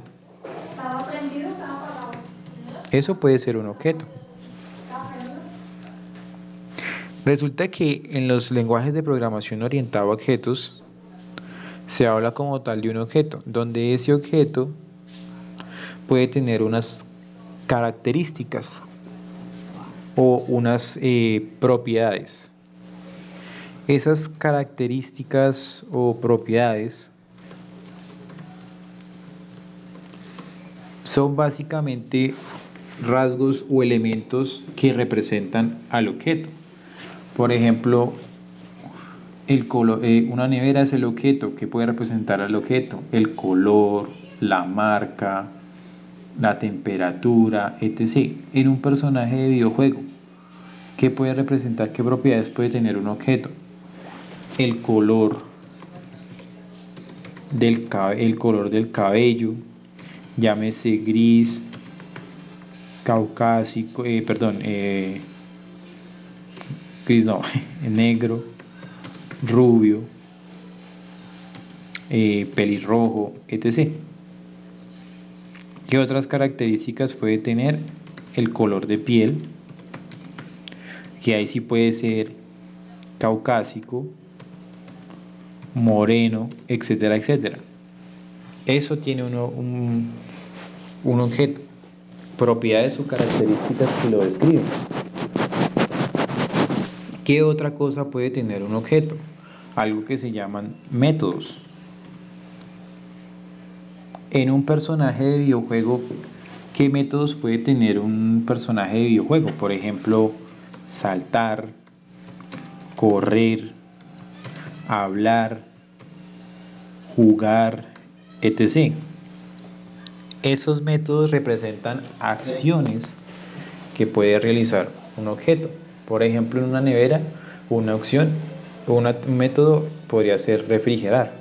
Speaker 1: Eso puede ser un objeto. Resulta que en los lenguajes de programación orientado a objetos se habla como tal de un objeto, donde ese objeto puede tener unas características o unas propiedades. Esas características o propiedades son básicamente rasgos o elementos que representan al objeto. Por ejemplo, una nevera es el objeto que puede representar al objeto, el color, la marca, la temperatura, etc. En un personaje de videojuego, ¿qué puede representar? ¿Qué propiedades puede tener un objeto? El color del cabello, llámese gris, caucásico, gris no, negro, rubio, pelirrojo, etc. ¿Qué otras características puede tener? El color de piel, que ahí sí puede ser caucásico, moreno, etcétera, etcétera. Eso tiene un objeto, propiedades o características que lo describen. ¿Qué otra cosa puede tener un objeto? Algo que se llaman métodos. En un personaje de videojuego, ¿qué métodos puede tener un personaje de videojuego? Por ejemplo, saltar, correr, hablar, jugar, etc. Esos métodos representan acciones que puede realizar un objeto. Por ejemplo, en una nevera, una opción, un método podría ser refrigerar.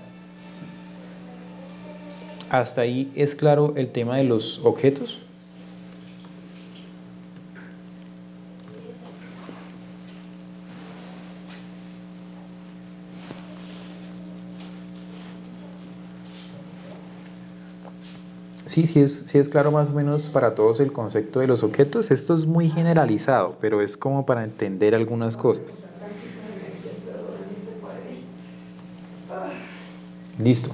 Speaker 1: ¿Hasta ahí es claro el tema de los objetos? Sí es claro más o menos para todos el concepto de los objetos. Esto es muy generalizado, pero es como para entender algunas cosas. Listo.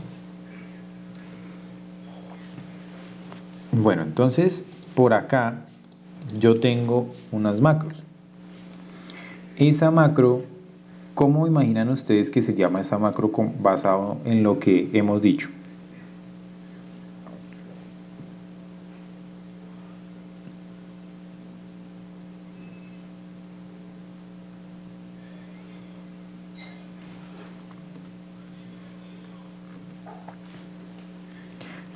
Speaker 1: Bueno, entonces por acá yo tengo unas macros. Esa macro, ¿cómo imaginan ustedes que se llama esa macro basado en lo que hemos dicho?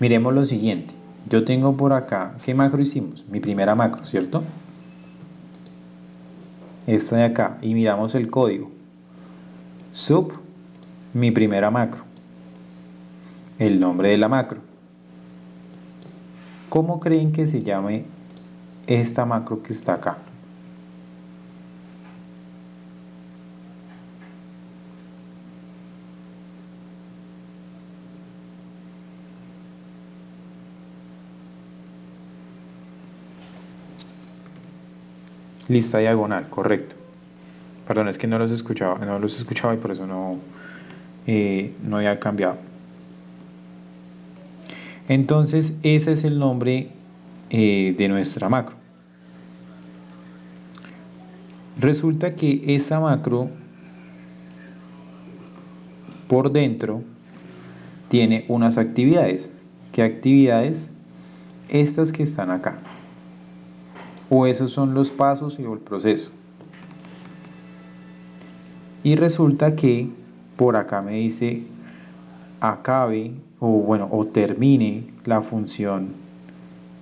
Speaker 1: Miremos lo siguiente. Yo tengo por acá, ¿qué macro hicimos? Mi primera macro, ¿cierto? Esta de acá. Y miramos el código. Sub, mi primera macro. el nombre de la macro. ¿Cómo creen que se llame esta macro que está acá? Lista diagonal, correcto. Perdón, es que no los escuchaba y por eso no había cambiado. Entonces, ese es el nombre de nuestra macro. Resulta que esa macro por dentro tiene unas actividades. ¿Qué actividades? Estas que están acá. O esos son los pasos y el proceso. Y resulta que por acá me dice acabe o termine la función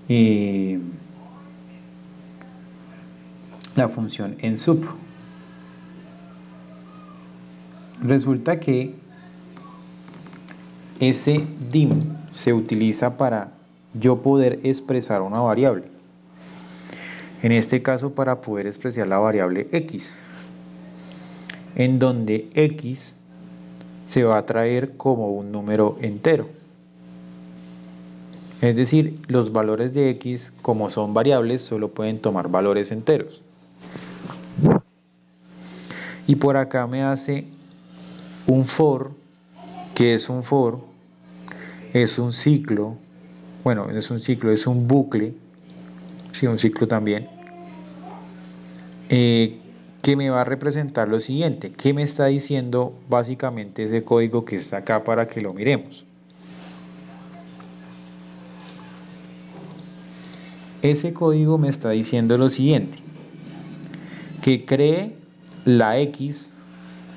Speaker 1: en sub. Resulta que ese dim se utiliza para yo poder expresar una variable. En este caso para poder expresar la variable x, en donde x se va a traer como un número entero. Es decir, los valores de x, como son variables, solo pueden tomar valores enteros. Y por acá me hace un for. ¿Qué es un for? Es un ciclo. Bueno, no es un ciclo, es un bucle. Sí, un ciclo también. Que me va a representar lo siguiente. ¿Qué me está diciendo básicamente ese código que está acá para que lo miremos? Ese código me está diciendo lo siguiente, que cree la x,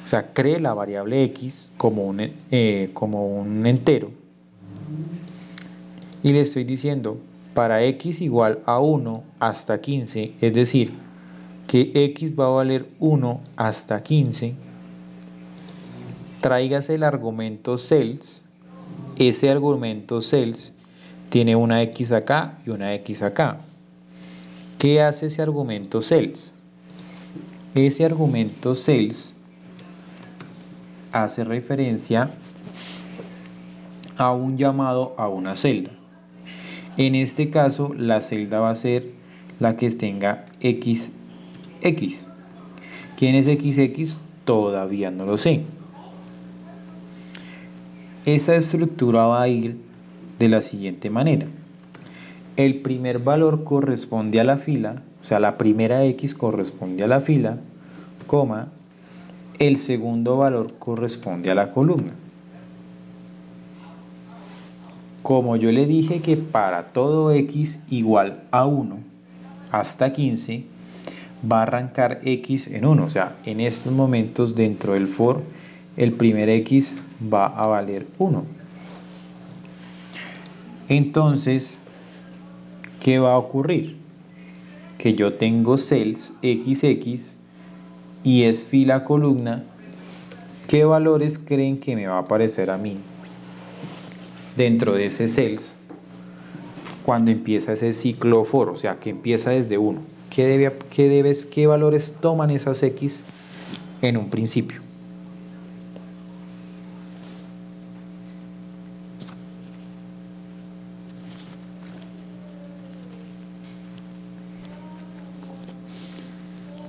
Speaker 1: o sea, cree la variable x como un entero, y le estoy diciendo para x igual a 1 hasta 15, es decir, que x va a valer 1 hasta 15, tráigase el argumento cells. Ese argumento cells tiene una x acá y una x acá. ¿Qué hace ese argumento cells? Ese argumento cells hace referencia a un llamado a una celda. En este caso, la celda va a ser la que tenga XX. ¿Quién es XX? Todavía no lo sé. Esa estructura va a ir de la siguiente manera. El primer valor corresponde a la fila, o sea, la primera X corresponde a la fila, coma, el segundo valor corresponde a la columna. Como yo le dije que para todo x igual a 1 hasta 15, va a arrancar x en 1. O sea, en estos momentos dentro del for, el primer x va a valer 1. Entonces, ¿qué va a ocurrir? Que yo tengo cells xx y es fila columna. ¿Qué valores creen que me va a aparecer a mí dentro de ese cells cuando empieza ese ciclo for? O sea, que empieza desde 1. ¿Qué valores toman esas x en un principio?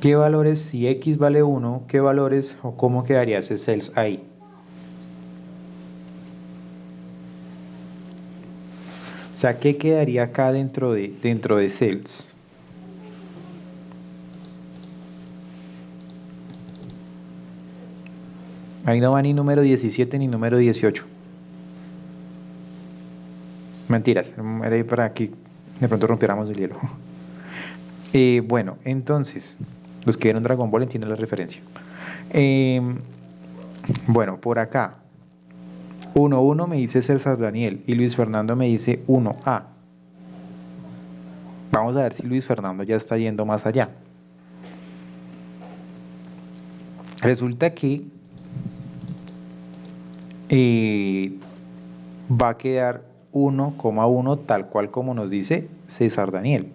Speaker 1: ¿Qué valores, si x vale 1, qué valores o cómo quedaría ese cells ahí? O sea, ¿qué quedaría acá dentro de cells? Ahí no va ni número 17 ni número 18. Mentiras, era ahí para que de pronto rompiéramos el hielo. Bueno, entonces, los que vieron Dragon Ball entienden la referencia. Bueno, por acá, 1-1 me dice César Daniel y Luis Fernando me dice 1A. Vamos a ver si Luis Fernando ya está yendo más allá. Resulta que va a quedar 1,1 tal cual como nos dice César Daniel.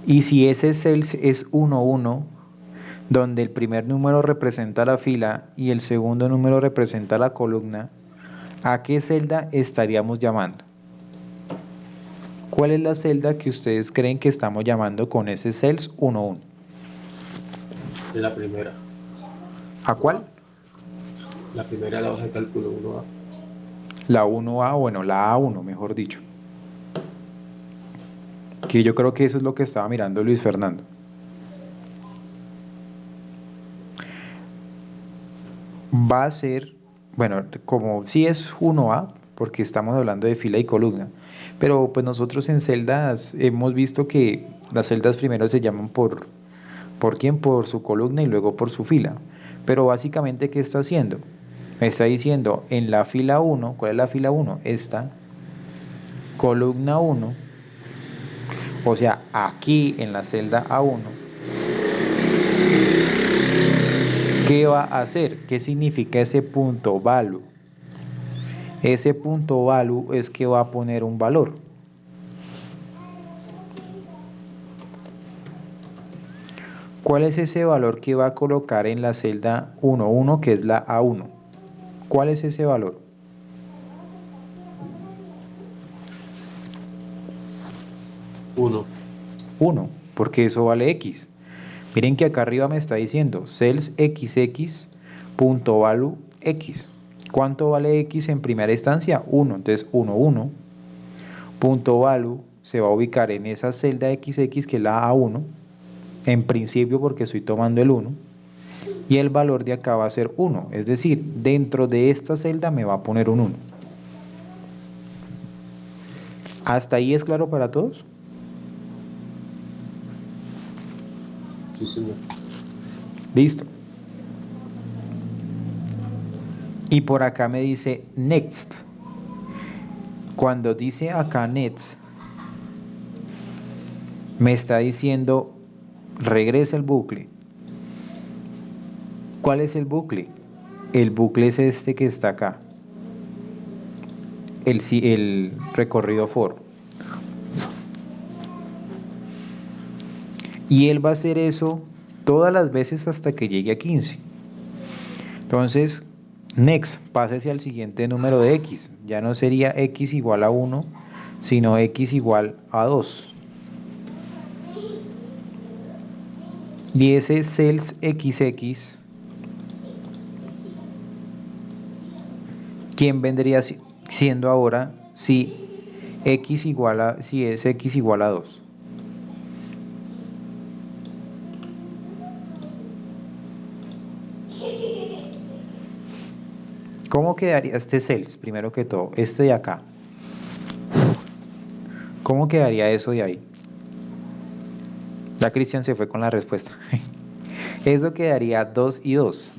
Speaker 1: Y si ese cells es 1,1, donde el primer número representa la fila y el segundo número representa la columna, ¿a qué celda estaríamos llamando? ¿Cuál es la celda que ustedes creen que estamos llamando con ese cells 1,1?
Speaker 3: De la primera.
Speaker 1: ¿A cuál?
Speaker 3: La primera de la hoja de cálculo 1A.
Speaker 1: La 1A, bueno, la A1, mejor dicho. Que yo creo que eso es lo que estaba mirando Luis Fernando. Va a ser, bueno, como si es 1A, porque estamos hablando de fila y columna, pero pues nosotros en celdas hemos visto que las celdas primero se llaman ¿por quién? Por su columna y luego por su fila. Pero básicamente, ¿qué está haciendo? Me está diciendo en la fila 1, ¿cuál es la fila 1? Esta, columna 1, o sea, aquí en la celda A1, ¿qué va a hacer? ¿Qué significa ese punto value? Ese punto value es que va a poner un valor. ¿Cuál es ese valor que va a colocar en la celda 1,1, que es la A1? ¿Cuál es ese valor?
Speaker 3: Uno.
Speaker 1: 1, porque eso vale X. Miren que acá arriba me está diciendo cells XX punto value X. ¿Cuánto vale X en primera instancia? 1. Entonces 1,1 punto value se va a ubicar en esa celda XX que es la A1, en principio porque estoy tomando el 1, y el valor de acá va a ser 1, es decir, dentro de esta celda me va a poner un 1. ¿Hasta ahí es claro para todos?
Speaker 3: Sí, señor.
Speaker 1: Listo. Y por acá me dice next. Cuando dice acá next, me está diciendo regresa el bucle. ¿Cuál es el bucle? El bucle es este que está acá. El recorrido for. Y él va a hacer eso todas las veces hasta que llegue a 15. Entonces, next, pásese al siguiente número de x. Ya no sería x igual a 1, sino x igual a 2. Y ese cells XX, ¿quién vendría siendo ahora si es x igual a 2? ¿Cómo quedaría este cells, primero que todo? Este de acá. ¿Cómo quedaría eso de ahí? Ya Cristian se fue con la respuesta. Eso quedaría 2 y 2.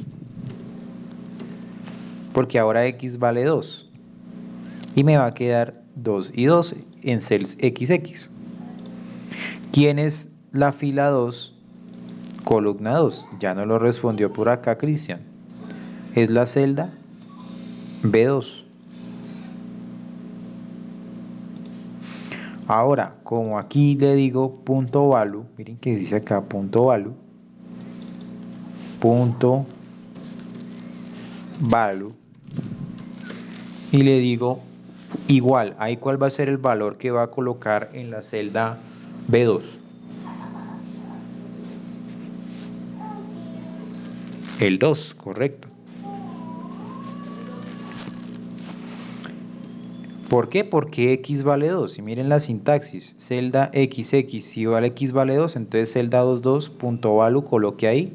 Speaker 1: Porque ahora x vale 2. Y me va a quedar 2 y 2 en cells XX. ¿Quién es la fila 2? Columna 2. Ya no lo respondió por acá Cristian. Es la celda B2. Ahora, como aquí le digo punto value, miren que dice acá punto value, y le digo igual, ahí cuál va a ser el valor que va a colocar en la celda B2. El 2, correcto. ¿Por qué? Porque x vale 2. Y miren la sintaxis. Celda XX, si vale x vale 2, entonces celda 22, punto value, coloque ahí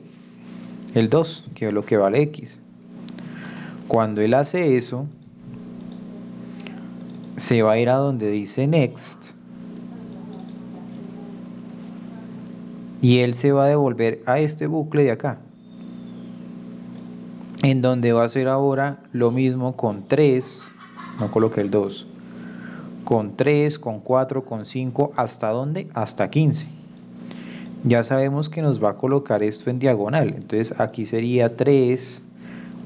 Speaker 1: el 2, que es lo que vale x. Cuando él hace eso, se va a ir a donde dice next. Y él se va a devolver a este bucle de acá. En donde va a hacer ahora lo mismo con 3. No coloqué el 2. Con 3, con 4, con 5, ¿hasta dónde? Hasta 15. Ya sabemos que nos va a colocar esto en diagonal. Entonces aquí sería 3,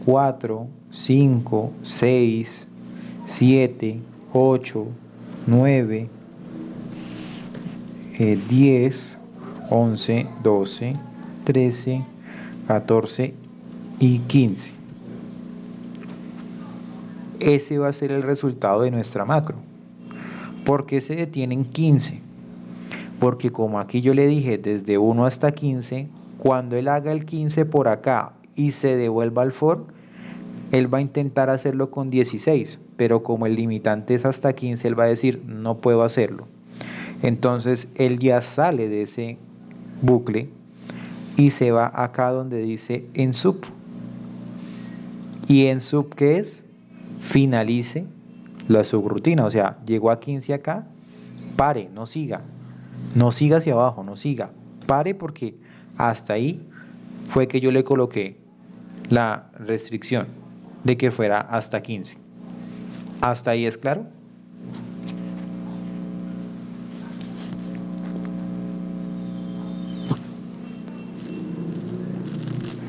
Speaker 1: 4, 5, 6, 7, 8, 9, 10, 11, 12, 13, 14 y 15. Ese va a ser el resultado de nuestra macro. ¿Por qué se detiene en 15? Porque como aquí yo le dije desde 1 hasta 15, cuando él haga el 15 por acá y se devuelva al for, él va a intentar hacerlo con 16, pero como el limitante es hasta 15, él va a decir no puedo hacerlo. Entonces él ya sale de ese bucle y se va acá donde dice en sub. ¿Y en sub qué es? Finalice la subrutina, o sea, llegó a 15 acá, pare, no siga. No siga hacia abajo, no siga. Pare porque hasta ahí fue que yo le coloqué la restricción de que fuera hasta 15. ¿Hasta ahí es claro?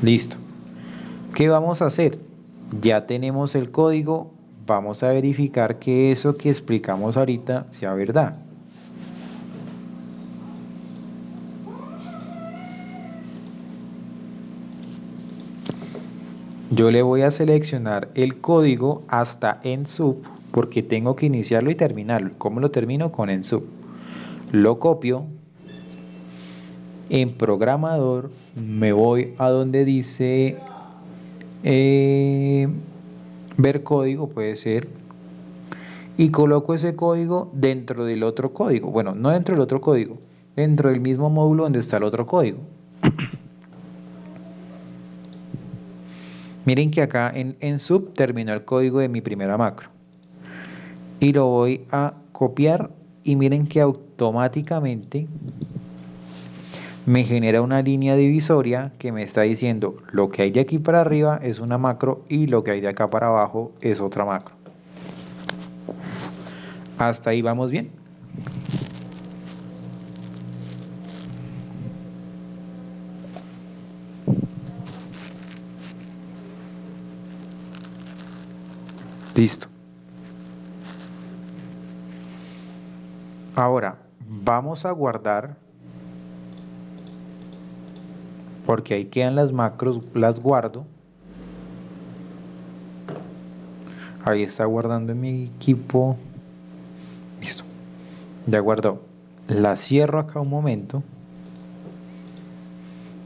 Speaker 1: Listo. ¿Qué vamos a hacer? Ya tenemos el código, vamos a verificar que eso que explicamos ahorita sea verdad. Yo le voy a seleccionar el código hasta en sub porque tengo que iniciarlo y terminarlo. ¿Cómo lo termino? Con en sub. Lo copio. En programador me voy a donde dice ver código, puede ser, y coloco ese código dentro del otro código. Bueno, no dentro del otro código, dentro del mismo módulo donde está el otro código. Miren que acá en sub terminó el código de mi primera macro. Y lo voy a copiar y miren que automáticamente me genera una línea divisoria que me está diciendo lo que hay de aquí para arriba es una macro y lo que hay de acá para abajo es otra macro. ¿Hasta ahí vamos bien? Listo. Ahora, vamos a guardar, porque ahí quedan las macros, las guardo. Ahí está guardando en mi equipo. Listo. Ya guardó. La cierro acá un momento.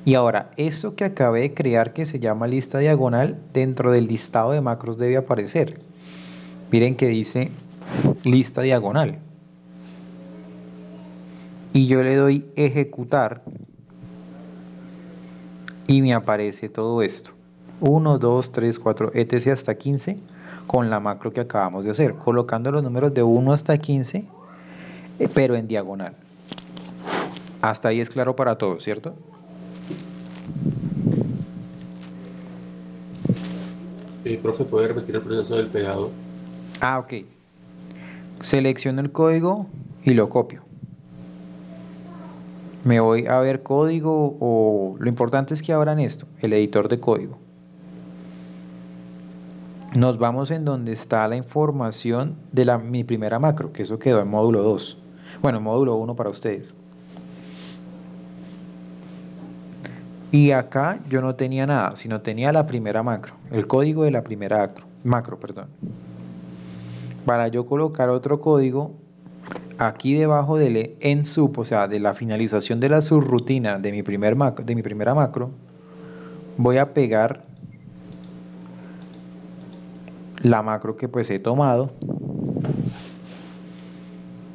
Speaker 1: Y ahora, esto que acabé de crear que se llama lista diagonal, dentro del listado de macros debe aparecer. Miren que dice lista diagonal. Y yo le doy ejecutar y me aparece todo esto. 1, 2, 3, 4, etc. hasta 15 con la macro que acabamos de hacer, colocando los números de 1 hasta 15, pero en diagonal. Hasta ahí es claro para todos, ¿cierto?
Speaker 3: Profe, ¿puede repetir el proceso del pegado?
Speaker 1: Ah, ok. Selecciono el código y lo copio. Me voy a ver código o lo importante es que abran esto, el editor de código. Nos vamos en donde está la información de mi primera macro, que eso quedó en módulo 2. Bueno, módulo 1 para ustedes. Y acá yo no tenía nada, sino tenía la primera macro, el código de la primera macro, perdón. Para yo colocar otro código, aquí debajo del en sub, o sea, de la finalización de la subrutina de mi primera macro, voy a pegar la macro que pues he tomado.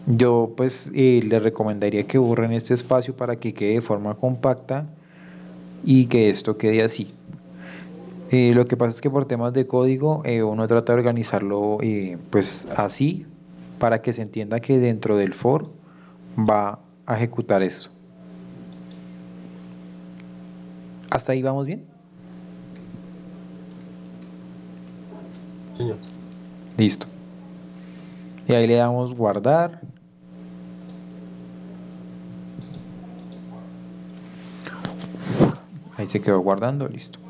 Speaker 1: Yo pues les recomendaría que borren este espacio para que quede de forma compacta y que esto quede así. Lo que pasa es que por temas de código uno trata de organizarlo pues así para que se entienda que dentro del for va a ejecutar esto. ¿Hasta ahí vamos bien?
Speaker 3: Señor.
Speaker 1: Listo. Y ahí le damos guardar. Ahí se quedó guardando, listo.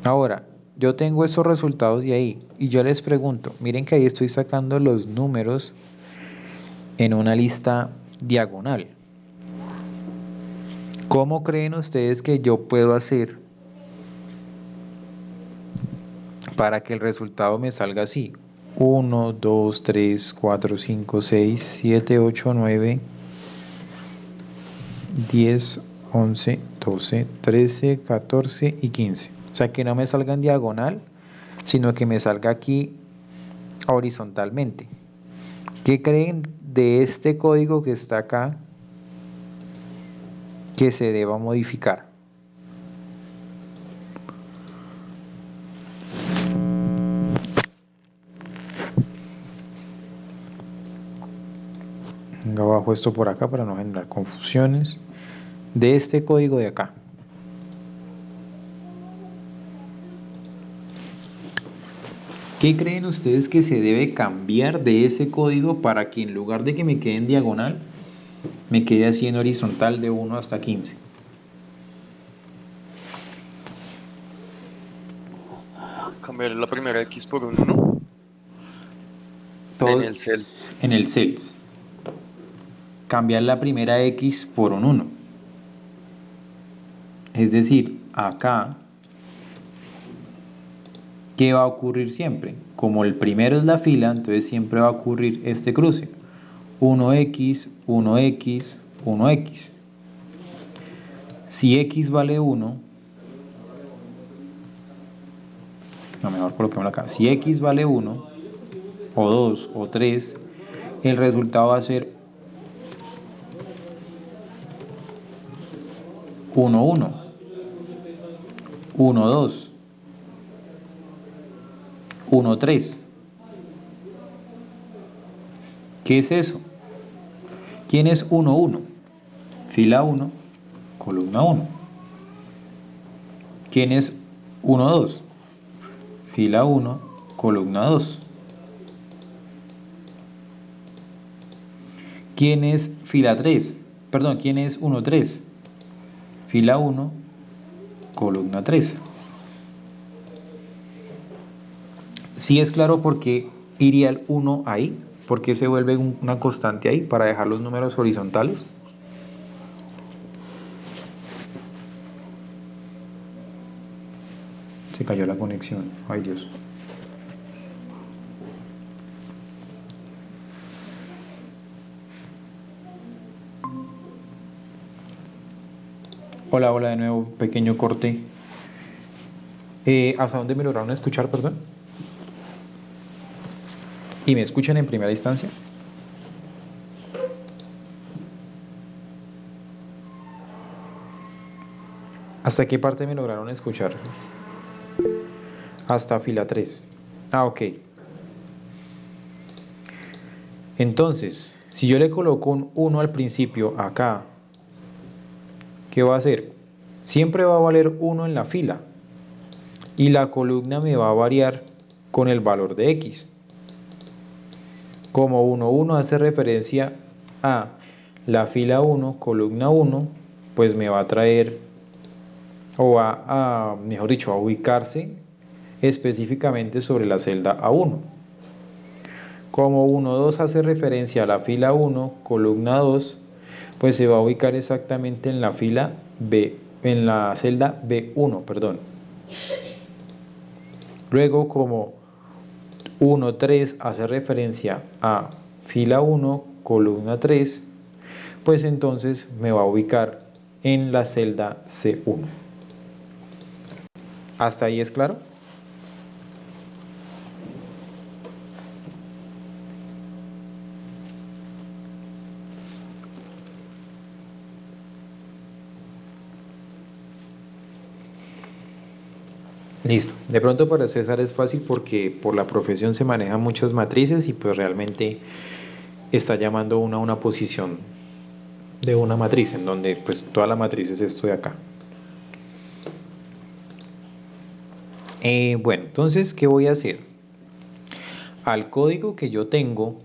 Speaker 1: Ahora, yo tengo esos resultados de ahí y yo les pregunto, miren que ahí estoy sacando los números en una lista diagonal. ¿Cómo creen ustedes que yo puedo hacer para que el resultado me salga así? 1, 2, 3, 4, 5, 6, 7, 8, 9, 10, 11, 12, 13, 14 y 15. O sea, que no me salga en diagonal, sino que me salga aquí horizontalmente. ¿Qué creen de este código que está acá que se deba modificar? Venga, bajo esto por acá para no generar confusiones. De este código de acá. ¿Qué creen ustedes que se debe cambiar de ese código para que en lugar de que me quede en diagonal, me quede así en horizontal de 1 hasta 15?
Speaker 2: Cambiar la primera X por un 1 en el cel.
Speaker 1: Todos en el cells. Cambiar la primera X por un 1. Es decir, acá, ¿qué va a ocurrir siempre? Como el primero es la fila, entonces siempre va a ocurrir este cruce. 1X, 1X, 1X. Si X vale 1, no, mejor coloquémoslo acá. Si X vale 1, o 2, o 3, el resultado va a ser 1, 1, 1, 2, 1, 3. ¿Qué es eso? ¿Quién es 1, 1? Fila 1, columna 1. ¿Quién es 1, 2? Fila 1, columna 2. ¿Quién es fila 3? Perdón, ¿quién es 1, 3? Fila 1, columna 3. ¿Sí es claro por qué iría el 1 ahí? ¿Por qué se vuelve una constante ahí para dejar los números horizontales? Se cayó la conexión. Ay, Dios. Hola, hola de nuevo, pequeño corte. ¿Hasta dónde me lograron escuchar, perdón? ¿Y me escuchan en primera instancia? ¿Hasta qué parte me lograron escuchar? Hasta fila 3. Ah, ok. Entonces, si yo le coloco un 1 al principio acá, ¿qué va a hacer? Siempre va a valer 1 en la fila y la columna me va a variar con el valor de X. Como 1, 1 hace referencia a la fila 1, columna 1, pues me va a traer, o va a, mejor dicho, a ubicarse específicamente sobre la celda A1. Como 1, 2 hace referencia a la fila 1, columna 2, pues se va a ubicar exactamente en la fila B, en la celda B1, perdón. Luego, como 1, 3 hace referencia a fila 1, columna 3, pues entonces me va a ubicar en la celda C1. ¿Hasta ahí es claro? Listo. De pronto para César es fácil porque por la profesión se manejan muchas matrices y pues realmente está llamando una a una posición de una matriz en donde pues toda la matriz es esto de acá. Bueno, entonces, ¿qué voy a hacer? Al código que yo tengo,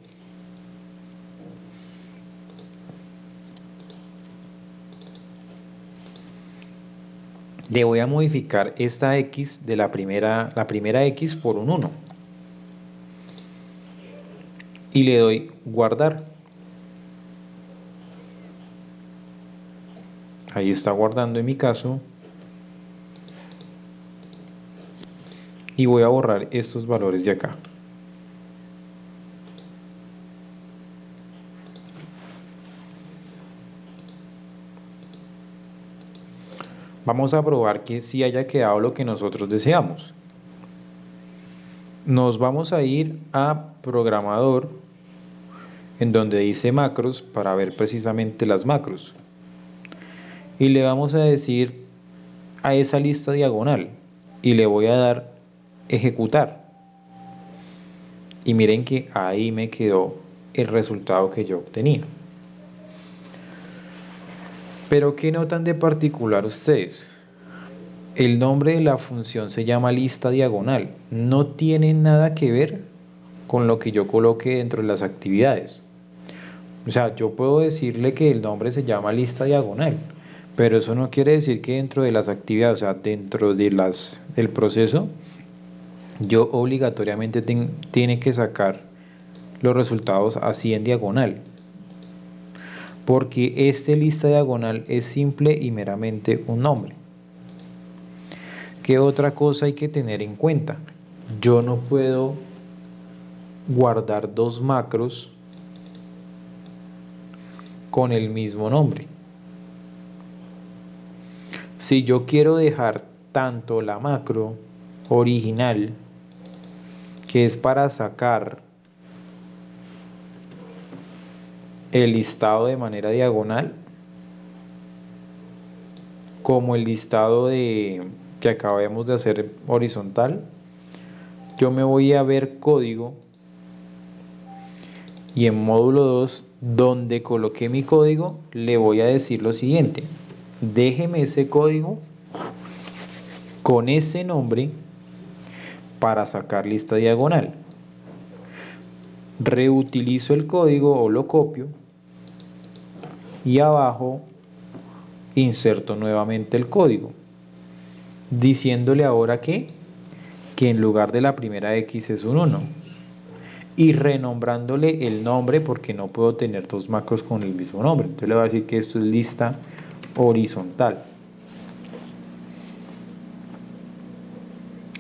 Speaker 1: Le voy a modificar esta X de la primera X por un 1 y le doy guardar. Ahí está guardando en mi caso. Y voy a borrar estos valores de acá. Vamos a probar que sí haya quedado lo que nosotros deseamos. Nos vamos a ir a programador, en donde dice macros, para ver precisamente las macros. Y le vamos a decir a esa lista diagonal y le voy a dar ejecutar. Y miren que ahí me quedó el resultado que yo obtenía. Pero ¿qué notan de particular ustedes? El nombre de la función se llama lista diagonal. No tiene nada que ver con lo que yo coloque dentro de las actividades. O sea, yo puedo decirle que el nombre se llama lista diagonal, pero eso no quiere decir que dentro de las actividades, o sea, dentro de del proceso, yo obligatoriamente tiene que sacar los resultados así en diagonal. Porque este lista diagonal es simple y meramente un nombre. ¿Qué otra cosa hay que tener en cuenta? Yo no puedo guardar dos macros con el mismo nombre. Si yo quiero dejar tanto la macro original, que es para sacar el listado de manera diagonal, como el listado que acabamos de hacer horizontal, yo me voy a ver código y en módulo 2, donde coloqué mi código, le voy a decir lo siguiente: déjeme ese código con ese nombre para sacar lista diagonal. Reutilizo el código o lo copio y abajo inserto nuevamente el código, diciéndole ahora que en lugar de la primera X es un 1 y renombrándole el nombre, porque no puedo tener dos macros con el mismo nombre. Entonces le voy a decir que esto es lista horizontal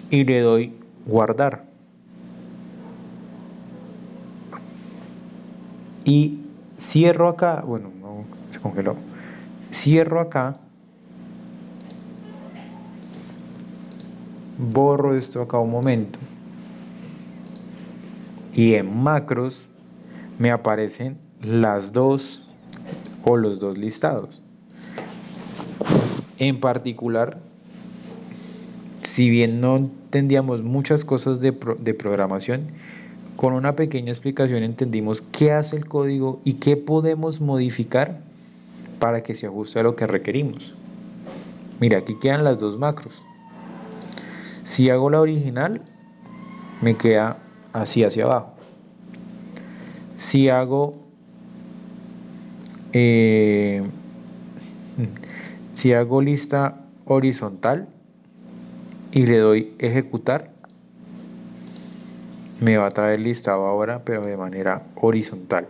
Speaker 1: y le doy guardar. Y cierro acá, bueno, no se congeló. Cierro acá, borro esto acá un momento y en macros me aparecen las dos o los dos listados. En particular, si bien no entendíamos muchas cosas de programación, con una pequeña explicación entendimos qué hace el código y qué podemos modificar para que se ajuste a lo que requerimos. Mira, aquí quedan las dos macros. Si hago la original, me queda así hacia abajo. Si hago si hago lista horizontal y le doy ejecutar, me va a traer el listado ahora, pero de manera horizontal.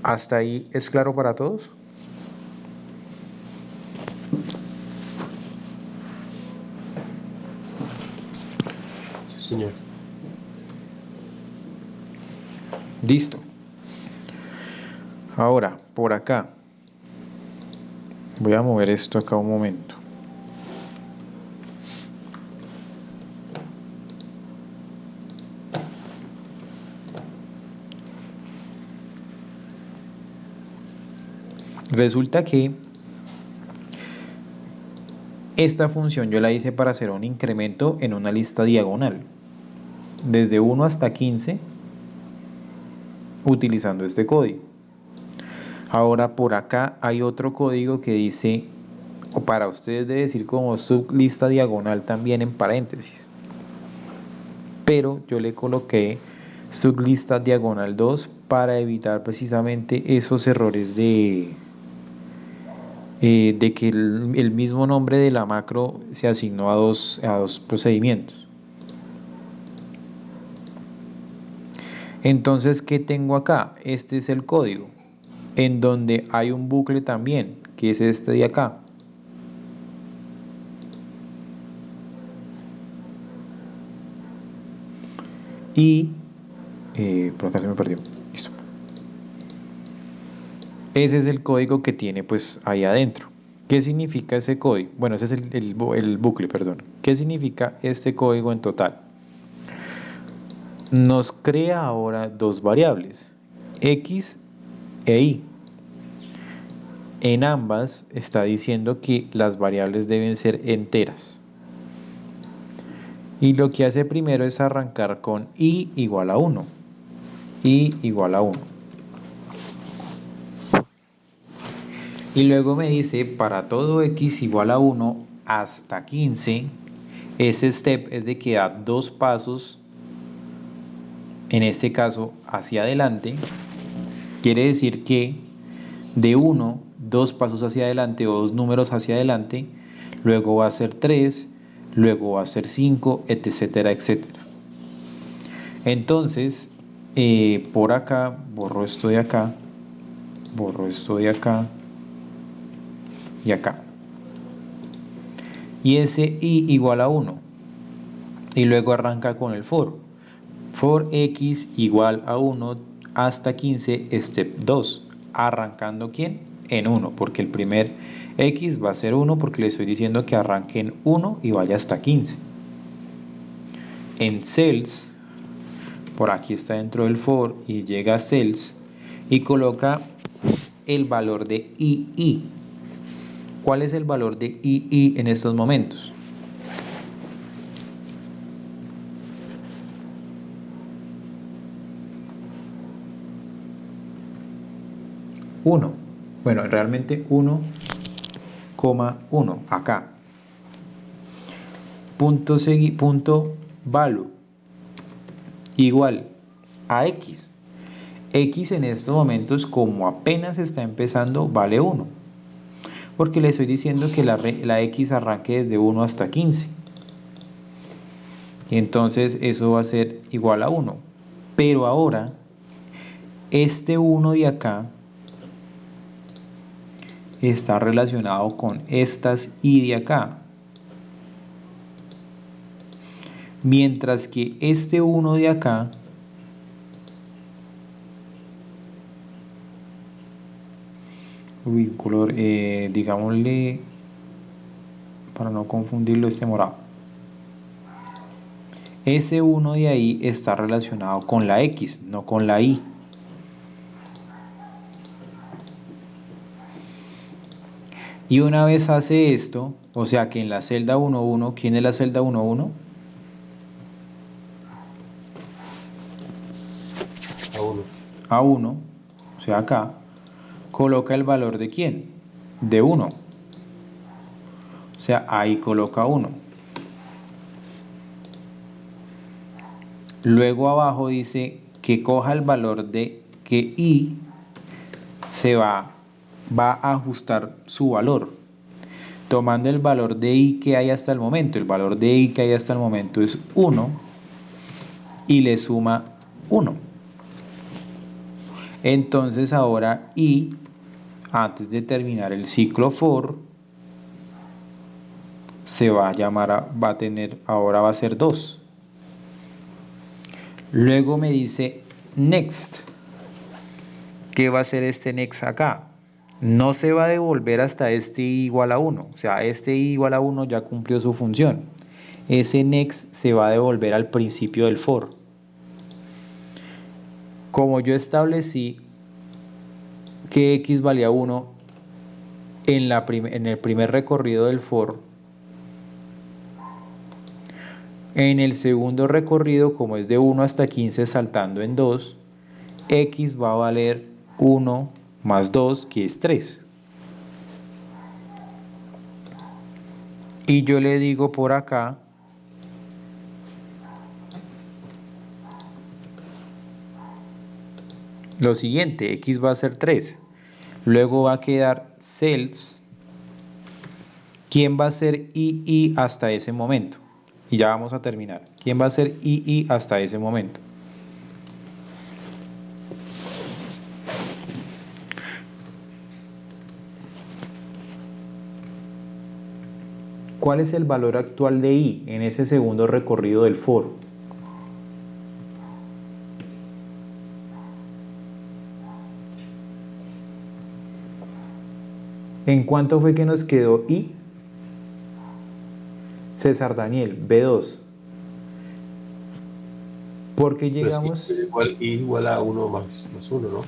Speaker 1: ¿Hasta ahí es claro para todos?
Speaker 3: Sí, señor.
Speaker 1: Listo. Ahora, por acá. Voy a mover esto acá un momento. Resulta que esta función yo la hice para hacer un incremento en una lista diagonal, desde 1 hasta 15, utilizando este código. Ahora por acá hay otro código que dice, o para ustedes debe decir como sublista diagonal también en paréntesis, pero yo le coloqué sublista diagonal 2 para evitar precisamente esos errores de que el mismo nombre de la macro se asignó a dos procedimientos. Entonces, ¿qué tengo acá? Este es el código, en donde hay un bucle también, que es este de acá. Y por acá se me perdió. Listo. Ese es el código que tiene pues ahí adentro. ¿Qué significa ese código? Bueno, ese es el bucle, perdón. ¿Qué significa este código en total? Nos crea ahora dos variables, x e y. En ambas está diciendo que las variables deben ser enteras. Y lo que hace primero es arrancar con y igual a 1. Y igual a 1. Y luego me dice, para todo x igual a 1 hasta 15, ese step es de que da dos pasos, en este caso hacia adelante. Quiere decir que de 1, dos pasos hacia adelante o dos números hacia adelante, luego va a ser 3, luego va a ser 5, etcétera, etcétera. Entonces, por acá, borro esto de acá, borro esto de acá y acá. Y ese i igual a 1. Y luego arranca con el for. For x igual a 1 hasta 15, step 2. ¿Arrancando quién? En 1, porque el primer x va a ser 1 porque le estoy diciendo que arranque en 1 y vaya hasta 15. En cells, por aquí está dentro del for y llega a cells y coloca el valor de ii. ¿Cuál es el valor de ii en estos momentos? Uno. Bueno, realmente 1,1 acá. Punto value igual a x. X en estos momentos, como apenas está empezando, vale 1. Porque le estoy diciendo que la x arranque desde 1 hasta 15. Y entonces eso va a ser igual a 1. Pero ahora, este 1 de acá está relacionado con estas y de acá. Mientras que este 1 de acá color, digámosle, para no confundirlo, este morado. Ese 1 de ahí está relacionado con la X, no con la Y. Y una vez hace esto, o sea que en la celda 1,1, ¿quién es la celda 1,1?
Speaker 3: A1.
Speaker 1: A1, o sea acá, coloca el valor de ¿quién? De 1. O sea, ahí coloca 1. Luego abajo dice que coja el valor de que i va a ajustar su valor. Tomando el valor de i que hay hasta el momento. El valor de i que hay hasta el momento es 1 y le suma 1. Entonces ahora i, antes de terminar el ciclo for, se va a llamar, ahora va a ser 2. Luego me dice next. ¿Qué va a hacer este next acá? No se va a devolver hasta este i igual a 1. O sea, este i igual a 1 ya cumplió su función. Ese next se va a devolver al principio del for. Como yo establecí que x valía 1 en el primer recorrido del for, en el segundo recorrido, como es de 1 hasta 15 saltando en 2, x va a valer 1 más 2, que es 3. Y yo le digo por acá lo siguiente, x va a ser 3. Luego va a quedar cells ¿quién va a ser II hasta ese momento? Y ya vamos a terminar. ¿Quién va a ser II hasta ese momento? ¿Cuál es el valor actual de I en ese segundo recorrido del for? ¿En cuánto fue que nos quedó I? César Daniel, B2. ¿Por qué
Speaker 3: Pues
Speaker 1: llegamos?
Speaker 3: I igual a 1 más 1, ¿no?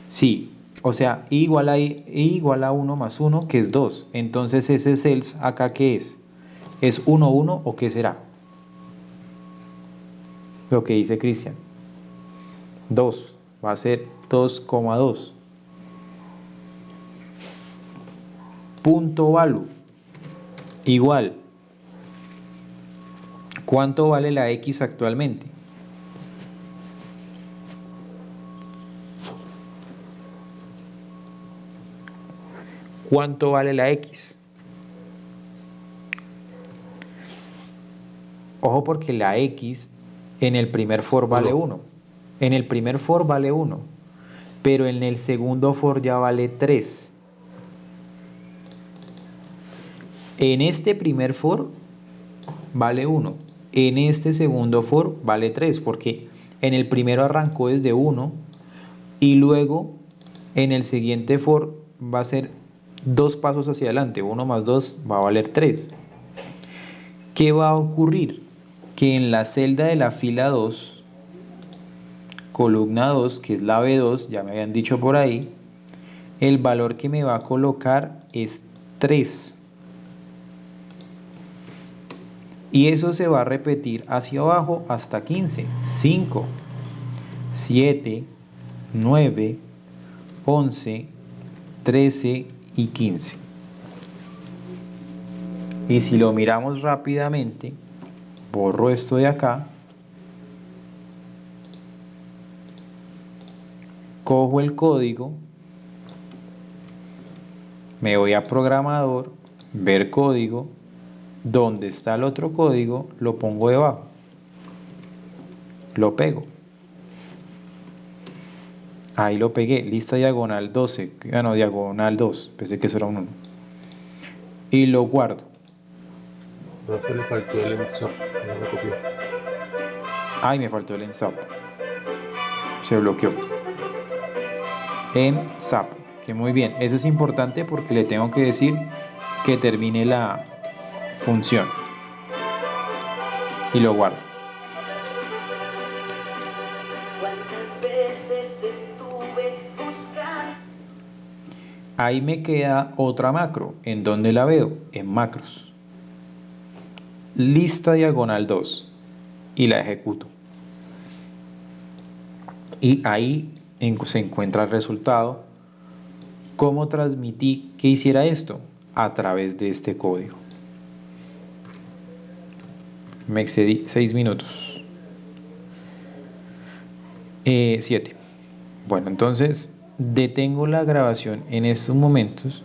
Speaker 1: Sí, o sea, I igual a 1 más 1, que es 2. Entonces ese cels acá, ¿qué es? ¿Es 1, 1 o qué será? Lo que dice Cristian. 2, va a ser 2,2. Punto value, igual. ¿Cuánto vale la X actualmente? ¿Cuánto vale la X? Ojo porque la X en el primer for vale 1. En el primer for vale 1. Pero en el segundo for ya vale 3. En este primer for vale 1. En este segundo for vale 3. Porque en el primero arrancó desde 1. Y luego en el siguiente for va a ser 2 pasos hacia adelante. 1 más 2 va a valer 3. ¿Qué va a ocurrir? Que en la celda de la fila 2, columna 2, que es la B2, ya me habían dicho por ahí, el valor que me va a colocar es 3. Y eso se va a repetir hacia abajo hasta 15. 5, 7, 9, 11, 13 y 15. Y si lo miramos rápidamente, borro esto de acá, cojo el código, me voy a programador, ver código, donde está el otro código, lo pongo debajo, lo pego. Ahí lo pegué, lista diagonal 12, no, diagonal 2, pensé que eso era un 1. Y lo guardo.
Speaker 3: Profe, le faltó el ENSAP, no lo copié.
Speaker 1: Ay, me faltó el ensap. Se bloqueó. En SAP, que muy bien. Eso es importante porque le tengo que decir que termine la función. Y lo guardo. Ahí me queda otra macro. ¿En dónde la veo? En macros. Lista diagonal 2. Y la ejecuto. Y ahí se encuentra el resultado. ¿Cómo transmití que hiciera esto? A través de este código. Me excedí 6 minutos. 7. Bueno, entonces detengo la grabación en estos momentos